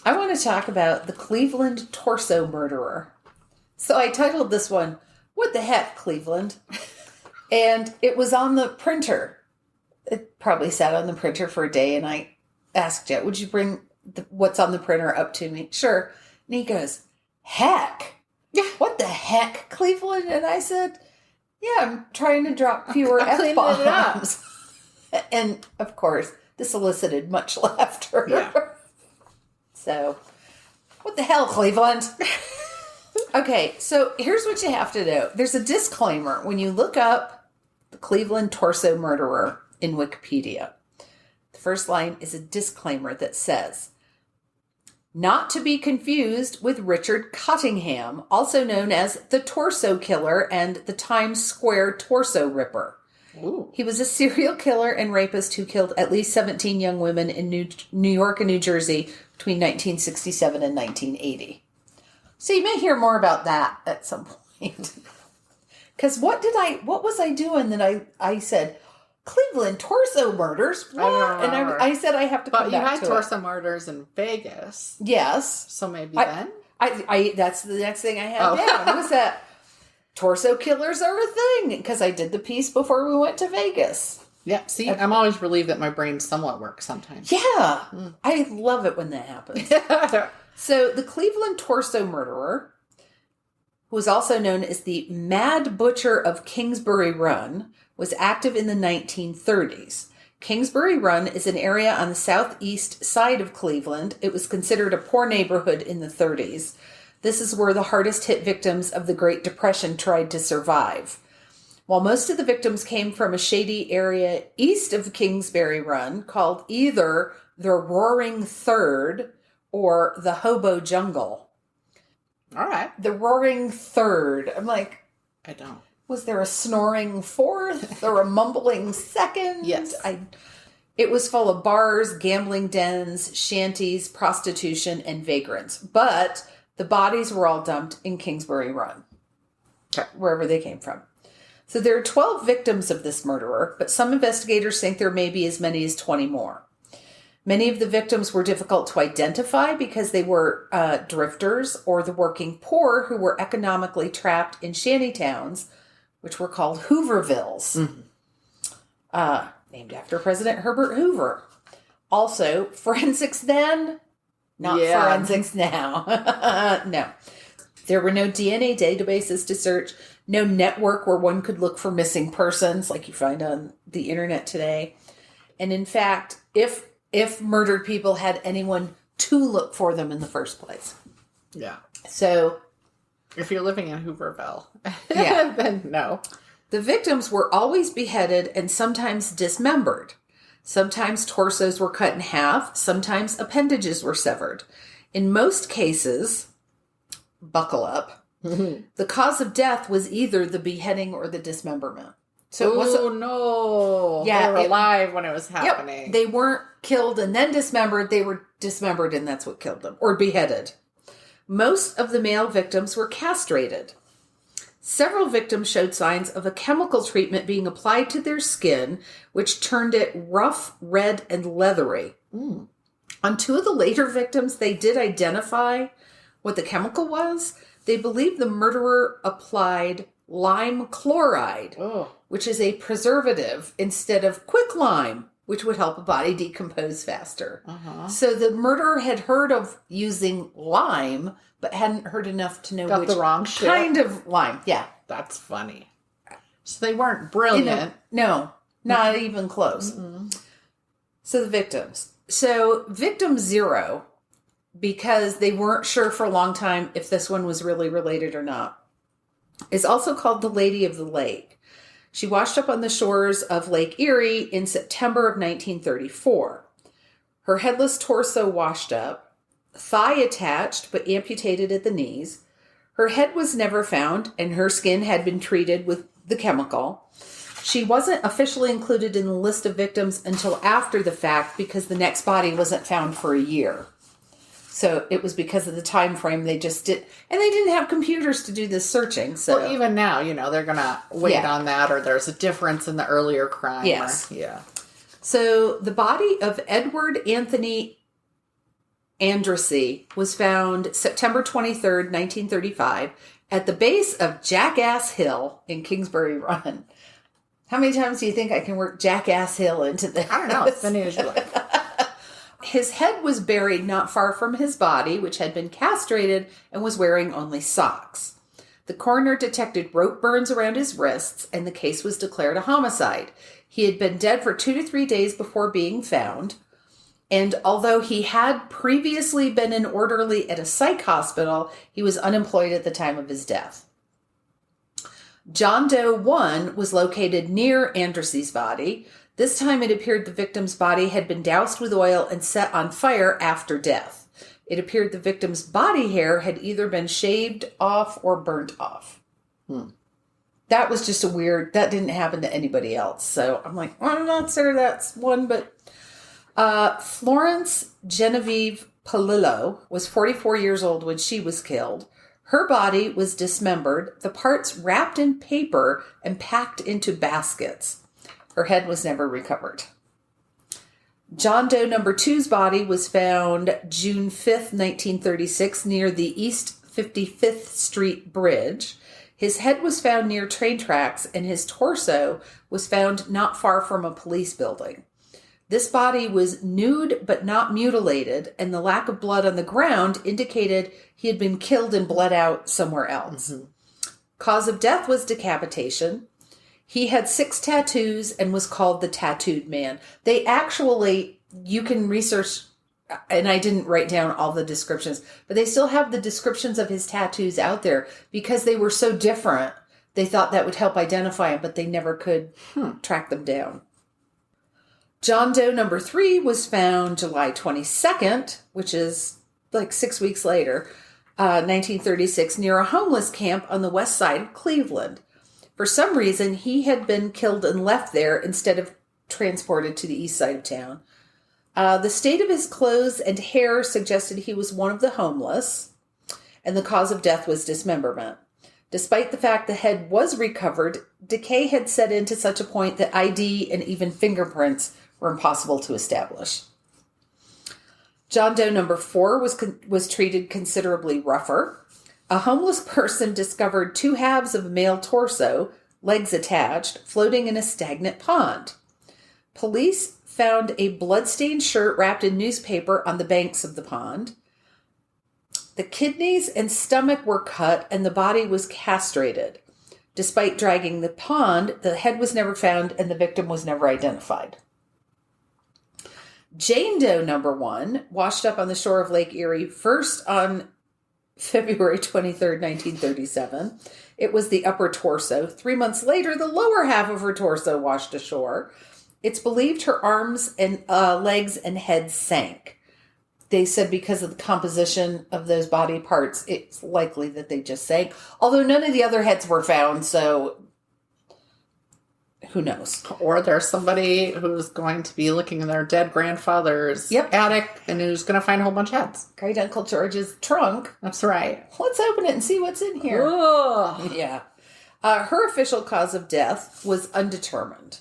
I want to talk about the Cleveland torso murderer. So I titled this one, "What the Heck, Cleveland?" And it was on the printer. It probably sat on the printer for a day, and I asked Jet, "Would you bring what's on the printer up to me?" Sure. And he goes, "Heck? What the heck, Cleveland?" And I said, "Yeah, I'm trying to drop fewer F-bombs." And, of course, this elicited much laughter. Yeah. So, what the hell, Cleveland? Okay, so here's what you have to do. There's a disclaimer when you look up the Cleveland torso murderer in Wikipedia. The first line is a disclaimer that says, "Not to be confused with Richard Cottingham, also known as the Torso Killer and the Times Square Torso Ripper." Ooh. He was a serial killer and rapist who killed at least 17 young women in New York and New Jersey between 1967 and 1980. So you may hear more about that at some point. Because what was I doing that I said, Cleveland torso murders? What? And I said I have to come back to it. But you had torso murders in Vegas. Yes. So maybe then? That's the next thing I had down. Was that torso killers are a thing. Because I did the piece before we went to Vegas. Yeah. See, I'm always relieved that my brain somewhat works sometimes. Yeah. I love it when that happens. So the Cleveland torso murderer, who was also known as the Mad Butcher of Kingsbury Run, was active in the 1930s. Kingsbury Run is an area on the southeast side of Cleveland. It was considered a poor neighborhood in the 30s. This is where the hardest hit victims of the Great Depression tried to survive. While most of the victims came from a shady area east of Kingsbury Run called either the Roaring Third or the Hobo Jungle. All right. The Roaring Third. I'm like, I don't. Was there a snoring fourth or a mumbling second? Yes. It was full of bars, gambling dens, shanties, prostitution, and vagrants. But the bodies were all dumped in Kingsbury Run, wherever they came from. So there are 12 victims of this murderer, but some investigators think there may be as many as 20 more. Many of the victims were difficult to identify because they were drifters or the working poor who were economically trapped in shanty towns, which were called Hoovervilles, named after President Herbert Hoover. Also, forensics then, not forensics now. No. There were no DNA databases to search, no network where one could look for missing persons like you find on the internet today. And in fact, if murdered people had anyone to look for them in the first place. Yeah. So if you're living in Hooverville, yeah, then no. The victims were always beheaded and sometimes dismembered. Sometimes torsos were cut in half. Sometimes appendages were severed. In most cases, buckle up, the cause of death was either the beheading or the dismemberment. So no. Yeah, they were alive when it was happening. Yep, they weren't killed and then dismembered. They were dismembered and that's what killed them. Or beheaded. Most of the male victims were castrated. Several victims showed signs of a chemical treatment being applied to their skin, which turned it rough, red, and leathery. On two of the later victims, they did identify what the chemical was. They believed the murderer applied lime chloride, which is a preservative, instead of quicklime, which would help a body decompose faster. So the murderer had heard of using lime, but hadn't heard enough to know which the wrong kind of lime. Yeah. That's funny. So they weren't brilliant. No, not even close. So the victims. So victim 0, because they weren't sure for a long time if this one was really related or not, is also called the Lady of the Lake. She washed up on the shores of Lake Erie in September of 1934. Her headless torso washed up, thigh attached but amputated at the knees. Her head was never found, and her skin had been treated with the chemical. She wasn't officially included in the list of victims until after the fact because the next body wasn't found for a year. So it was because of the time frame they just did. And they didn't have computers to do this searching. So well, even now, they're going to wait on that, or there's a difference in the earlier crime. Yes. Yeah. So the body of Edward Anthony Andrassy was found September 23rd, 1935, at the base of Jackass Hill in Kingsbury Run. How many times do you think I can work Jackass Hill into this? I don't know. It's been usually. His head was buried not far from his body, which had been castrated and was wearing only socks. The coroner detected rope burns around his wrists, and the case was declared a homicide. He had been dead for 2 to 3 days before being found, and although he had previously been an orderly at a psych hospital, he was unemployed at the time of his death. John Doe 1 was located near Andrassy's body. This time it appeared the victim's body had been doused with oil and set on fire after death. It appeared the victim's body hair had either been shaved off or burnt off. That was just that didn't happen to anybody else. So I'm like, I'm not sure that's one, but Florence Genevieve Palillo was 44 years old when she was killed. Her body was dismembered, the parts wrapped in paper and packed into baskets. Her head was never recovered. John Doe number 2's body was found June 5th, 1936, near the East 55th Street Bridge. His head was found near train tracks, and his torso was found not far from a police building. This body was nude but not mutilated, and the lack of blood on the ground indicated he had been killed and bled out somewhere else. Cause of death was decapitation. He had 6 tattoos and was called the Tattooed Man. They actually, you can research, and I didn't write down all the descriptions, but they still have the descriptions of his tattoos out there because they were so different. They thought that would help identify him, but they never could track them down. John Doe number 3 was found July 22nd, which is like 6 weeks later, 1936, near a homeless camp on the west side of Cleveland. For some reason, he had been killed and left there instead of transported to the east side of town. The state of his clothes and hair suggested he was one of the homeless, and the cause of death was dismemberment. Despite the fact the head was recovered, decay had set in to such a point that ID and even fingerprints were impossible to establish. John Doe number 4 was treated considerably rougher. A homeless person discovered 2 halves of a male torso, legs attached, floating in a stagnant pond. Police found a blood-stained shirt wrapped in newspaper on the banks of the pond. The kidneys and stomach were cut and the body was castrated. Despite dragging the pond, the head was never found and the victim was never identified. Jane Doe number 1 washed up on the shore of Lake Erie first on February 23rd, 1937. It was the upper torso. 3 months later, the lower half of her torso washed ashore. It's believed her arms and legs and head sank. They said because of the composition of those body parts, it's likely that they just sank. Although none of the other heads were found, so who knows? Or there's somebody who's going to be looking in their dead grandfather's attic and who's going to find a whole bunch of heads. Great Uncle George's trunk. That's right. Let's open it and see what's in here. Ugh. Yeah. Her official cause of death was undetermined.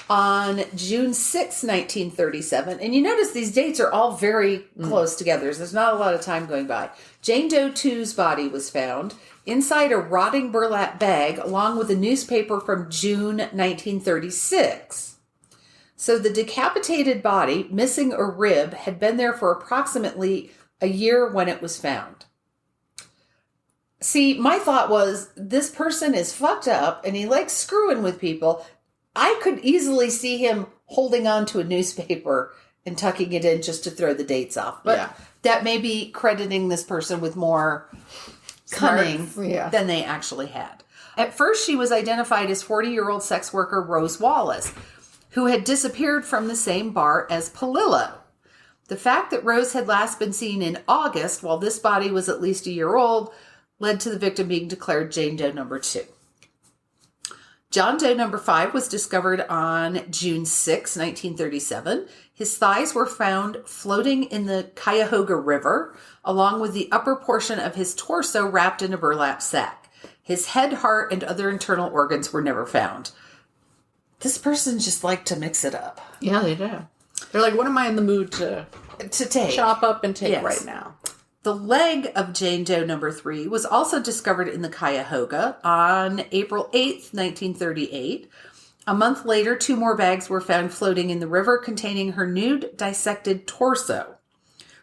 On June 6, 1937, and you notice these dates are all very close together. So there's not a lot of time going by. Jane Doe 2's body was found inside a rotting burlap bag along with a newspaper from June 1936. So the decapitated body, missing a rib, had been there for approximately a year when it was found. See, my thought was, this person is fucked up and he likes screwing with people. I could easily see him holding on to a newspaper and tucking it in just to throw the dates off. But that may be crediting this person with more cunning than they actually had. At first, she was identified as 40-year-old sex worker Rose Wallace, who had disappeared from the same bar as Palillo. The fact that Rose had last been seen in August, while this body was at least a year old, led to the victim being declared Jane Doe number 2. John Doe number 5 was discovered on June 6, 1937. His thighs were found floating in the Cuyahoga River, along with the upper portion of his torso wrapped in a burlap sack. His head, heart, and other internal organs were never found. This person just liked to mix it up. Yeah, they do. They're like, what am I in the mood to take? Chop up and take right now? The leg of Jane Doe number 3 was also discovered in the Cuyahoga on April 8th, 1938. A month later, 2 more bags were found floating in the river containing her nude, dissected torso.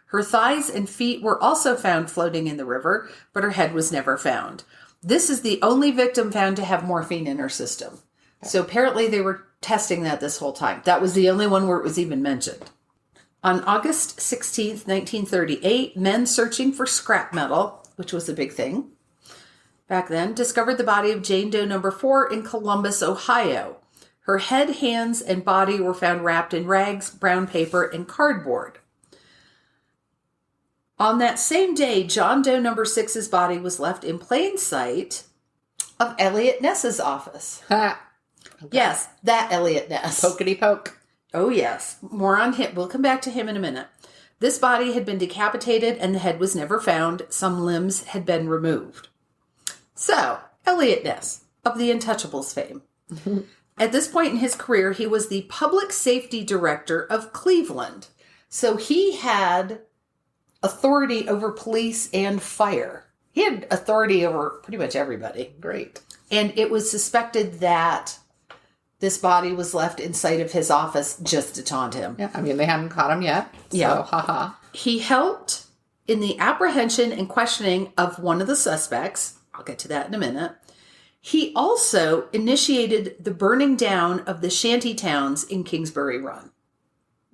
Her thighs and feet were also found floating in the river, but her head was never found. This is the only victim found to have morphine in her system. So apparently they were testing that this whole time. That was the only one where it was even mentioned. On August 16th, 1938, men searching for scrap metal, which was a big thing back then, discovered the body of Jane Doe number 4 in Columbus, Ohio. Her head, hands, and body were found wrapped in rags, brown paper, and cardboard. On that same day, John Doe number 6's body was left in plain sight of Elliot Ness's office. Okay. Yes, that Elliot Ness. Pokety poke. Oh, yes. More on him. We'll come back to him in a minute. This body had been decapitated and the head was never found. Some limbs had been removed. So, Elliot Ness, of the Untouchables fame. At this point in his career, he was the public safety director of Cleveland. So he had authority over police and fire. He had authority over pretty much everybody. Great. And it was suspected that this body was left in sight of his office just to taunt him. Yeah, I mean, they haven't caught him yet. So, haha. He helped in the apprehension and questioning of one of the suspects. I'll get to that in a minute. He also initiated the burning down of the shanty towns in Kingsbury Run.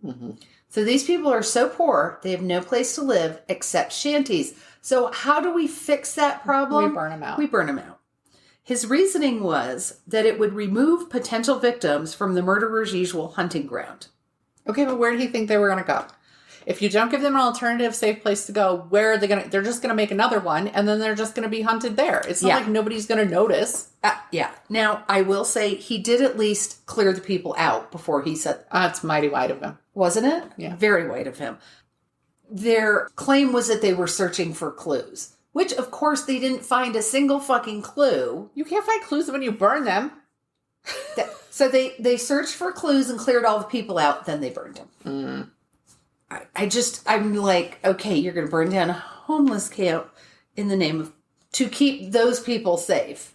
Mm-hmm. So these people are so poor, they have no place to live except shanties. So how do we fix that problem? We burn them out. We burn them out. His reasoning was that it would remove potential victims from the murderer's usual hunting ground. Okay, but where do you think they were going to go? If you don't give them an alternative safe place to go, where are they going to... They're just going to make another one, and then they're just going to be hunted there. It's not like nobody's going to notice. Yeah. Now, I will say he did at least clear the people out before he said... It's mighty white of him. Wasn't it? Yeah. Very white of him. Their claim was that they were searching for clues. Which, of course, they didn't find a single fucking clue. You can't find clues when you burn them. So they searched for clues and cleared all the people out, then they burned them. Mm. I'm like, okay, you're going to burn down a homeless camp in the name of... to keep those people safe.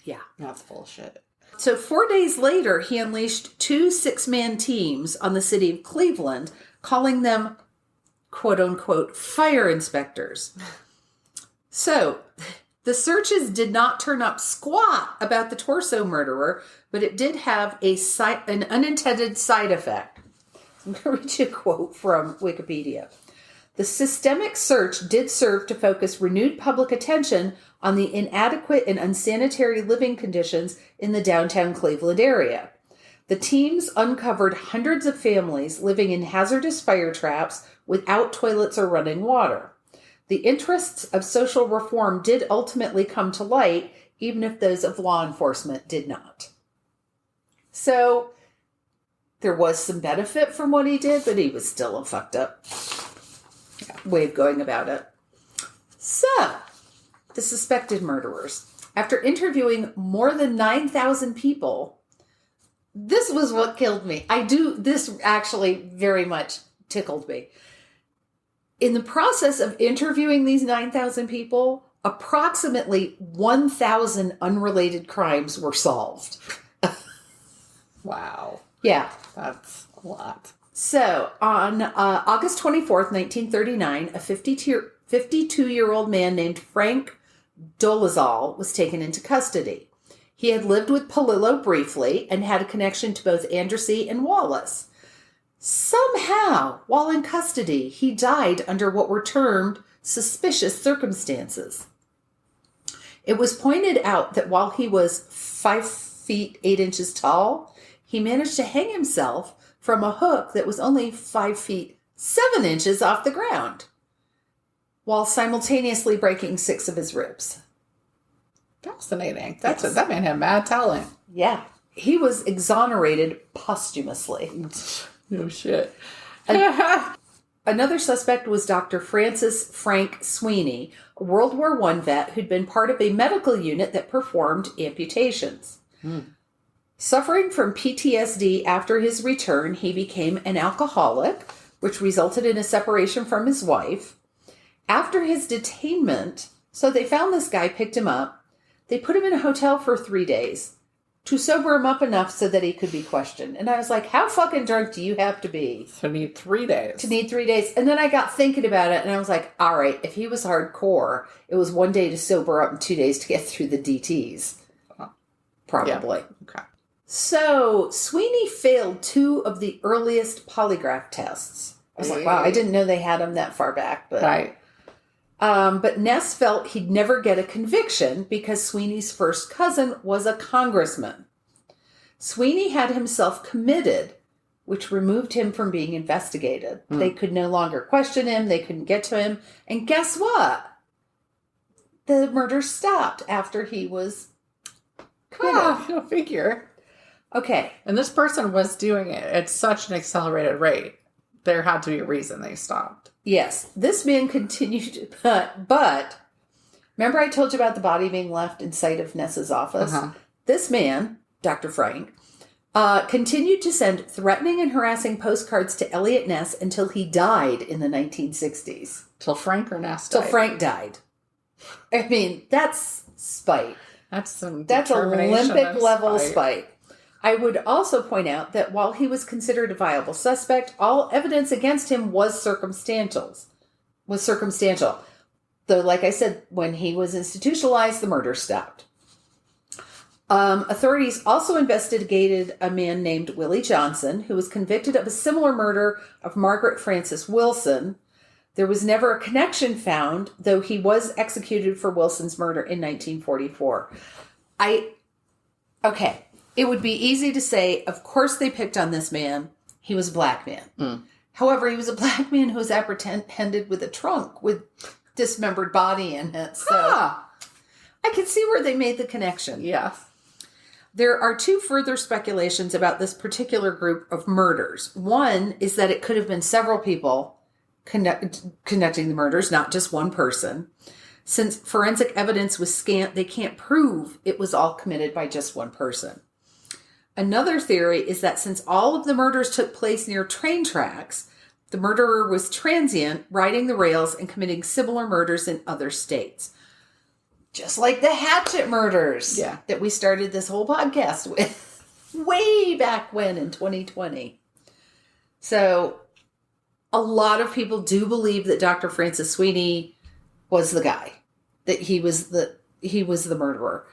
Yeah. That's bullshit. So 4 days later, he unleashed 2 6-man teams on the city of Cleveland, calling them... quote-unquote, fire inspectors. So, the searches did not turn up squat about the torso murderer, but it did have an unintended side effect. I'm going to read you a quote from Wikipedia. The systemic search did serve to focus renewed public attention on the inadequate and unsanitary living conditions in the downtown Cleveland area. The teams uncovered hundreds of families living in hazardous fire traps without toilets or running water. The interests of social reform did ultimately come to light, even if those of law enforcement did not. So, there was some benefit from what he did, but he was still a fucked up way of going about it. So, the suspected murderers. After interviewing more than 9,000 people, this was what killed me. This actually very much tickled me. In the process of interviewing these 9,000 people, approximately 1,000 unrelated crimes were solved. Wow. Yeah. That's a lot. So, on August 24th, 1939, a 52-year-old man named Frank Dolezal was taken into custody. He had lived with Polillo briefly and had a connection to both Andrassy and Wallace. Somehow, while in custody, he died under what were termed suspicious circumstances. It was pointed out that while he was 5 feet 8 inches tall, he managed to hang himself from a hook that was only 5 feet 7 inches off the ground, while simultaneously breaking 6 of his ribs. Fascinating. That man had mad talent. Yeah. He was exonerated posthumously. No shit. Another suspect was Dr. Francis Frank Sweeney, a World War I vet who'd been part of a medical unit that performed amputations. Suffering from PTSD after his return, he became an alcoholic, which resulted in a separation from his wife. After his detainment, so they found this guy, picked him up. They put him in a hotel for 3 days to sober him up enough so that he could be questioned. And I was like, how fucking drunk do you have to be? To need 3 days. To need 3 days. And then I got thinking about it, and I was like, all right, if he was hardcore, it was 1 day to sober up and 2 days to get through the DTs. Probably. Yeah. Okay. So, Sweeney failed 2 of the earliest polygraph tests. I was like, wow, I didn't know they had him that far back. But, right. But Ness felt he'd never get a conviction because Sweeney's first cousin was a congressman. Sweeney had himself committed, which removed him from being investigated. They could no longer question him. They couldn't get to him. And guess what? The murder stopped after he was committed. Go figure. Okay. And this person was doing it at such an accelerated rate. There had to be a reason they stopped. Yes. This man continued, but remember I told you about the body being left in sight of Ness's office? This man, Dr. Frank, continued to send threatening and harassing postcards to Elliot Ness until he died in the 1960s. Till Frank or Ness died? Till Frank died. I mean, that's spite. That's Olympic level spite. I would also point out that while he was considered a viable suspect, all evidence against him was circumstantial. Though, like I said, when he was institutionalized, the murder stopped. Authorities also investigated a man named Willie Johnson, who was convicted of a similar murder of Margaret Frances Wilson. There was never a connection found, though he was executed for Wilson's murder in 1944. Okay. It would be easy to say, of course they picked on this man. He was a black man. However, he was a black man who was apprehended with a trunk with dismembered body in it. So I can see where they made the connection. Yes. There are 2 further speculations about this particular group of murders. One is that it could have been several people conducting the murders, not just one person. Since forensic evidence was scant, they can't prove it was all committed by just one person. Another theory is that since all of the murders took place near train tracks, the murderer was transient, riding the rails and committing similar murders in other states. Just like the Hatchet murders that we started this whole podcast with way back when in 2020. So a lot of people do believe that Dr. Francis Sweeney was the guy, that he was the murderer.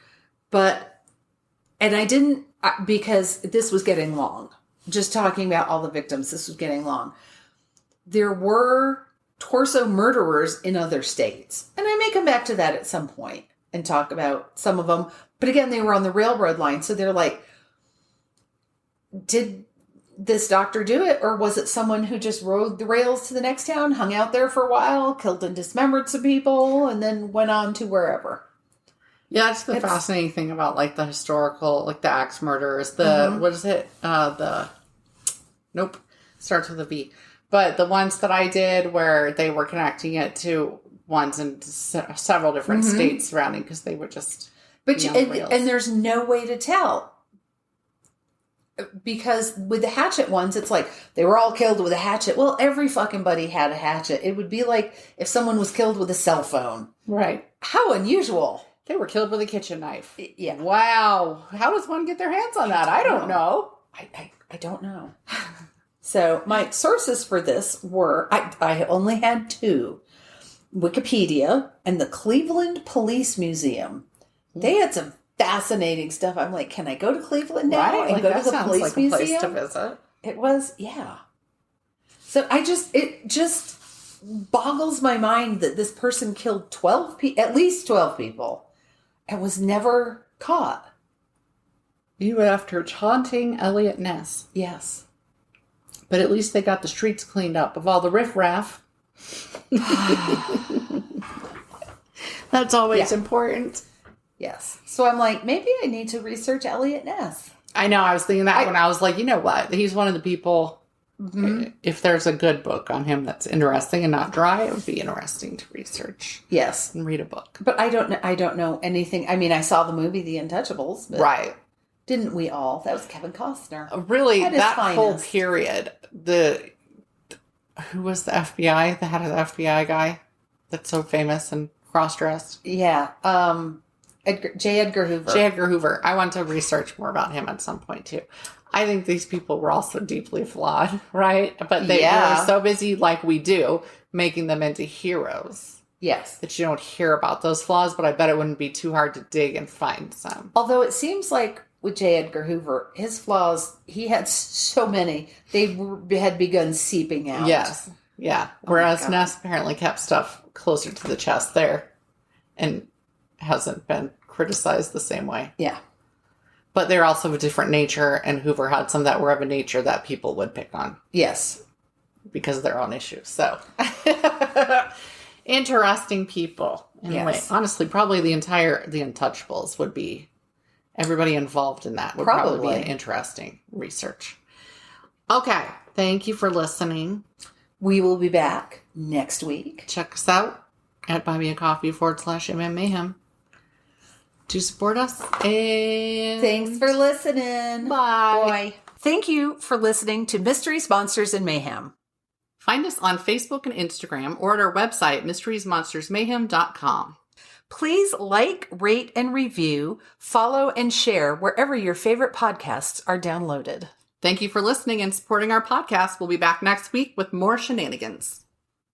And I didn't, because this was getting long. Just talking about all the victims, this was getting long. There were torso murderers in other states. And I may come back to that at some point and talk about some of them. But again, they were on the railroad line. So they're like, did this doctor do it? Or was it someone who just rode the rails to the next town, hung out there for a while, killed and dismembered some people, and then went on to wherever? Yeah, that's the fascinating thing about, like, the historical, like, the axe murders. What is it? Nope. Starts with a V. But the ones that I did where they were connecting it to ones in several different states surrounding, because they were just... And there's no way to tell. Because with the hatchet ones, it's like, they were all killed with a hatchet. Well, every fucking buddy had a hatchet. It would be like if someone was killed with a cell phone. Right. How unusual. They were killed with a kitchen knife. Yeah. Wow. How does one get their hands on that? I don't know. I don't know. So my sources for this were, I only had 2. Wikipedia and the Cleveland Police Museum. They had some fascinating stuff. I'm like, can I go to Cleveland now and like, go to the police like museum? A place to visit. It was, yeah. So it just boggles my mind that this person killed at least 12 people and was never caught. Even after taunting Elliot Ness. Yes. But at least they got the streets cleaned up of all the riffraff. That's always important. Yes. So I'm like, maybe I need to research Elliot Ness. I know. I was thinking that when I was like, you know what? He's one of the people, if there's a good book on him that's interesting and not dry, it would be interesting to research. Yes. And read a book. But I don't know anything. I mean, I saw the movie The Untouchables. But right. Didn't we all? That was Kevin Costner. Really, that whole period, who was the FBI, the head of the FBI guy that's so famous and cross-dressed? Yeah. J. Edgar Hoover. J. Edgar Hoover. I want to research more about him at some point, too. I think these people were also deeply flawed, right? But they were so busy, like we do, making them into heroes. Yes. That you don't hear about those flaws, but I bet it wouldn't be too hard to dig and find some. Although it seems like with J. Edgar Hoover, his flaws, he had so many, they had begun seeping out. Yes. Yeah. Whereas Ness apparently kept stuff closer to the chest there and hasn't been criticized the same way. Yeah. But they're also of a different nature, and Hoover had some that were of a nature that people would pick on. Yes. Because of their own issues. So, interesting people. Anyway, honestly, probably the Untouchables would be, everybody involved in that would probably be an interesting research. Okay. Thank you for listening. We will be back next week. Check us out at buymeacoffee.com/MM to support us. And thanks for listening. Bye. Thank you for listening to Mysteries, Monsters, and Mayhem. Find us on Facebook and Instagram or at our website, mysteriesmonstersmayhem.com. Please like, rate, and review, follow, and share wherever your favorite podcasts are downloaded. Thank you for listening and supporting our podcast. We'll be back next week with more shenanigans.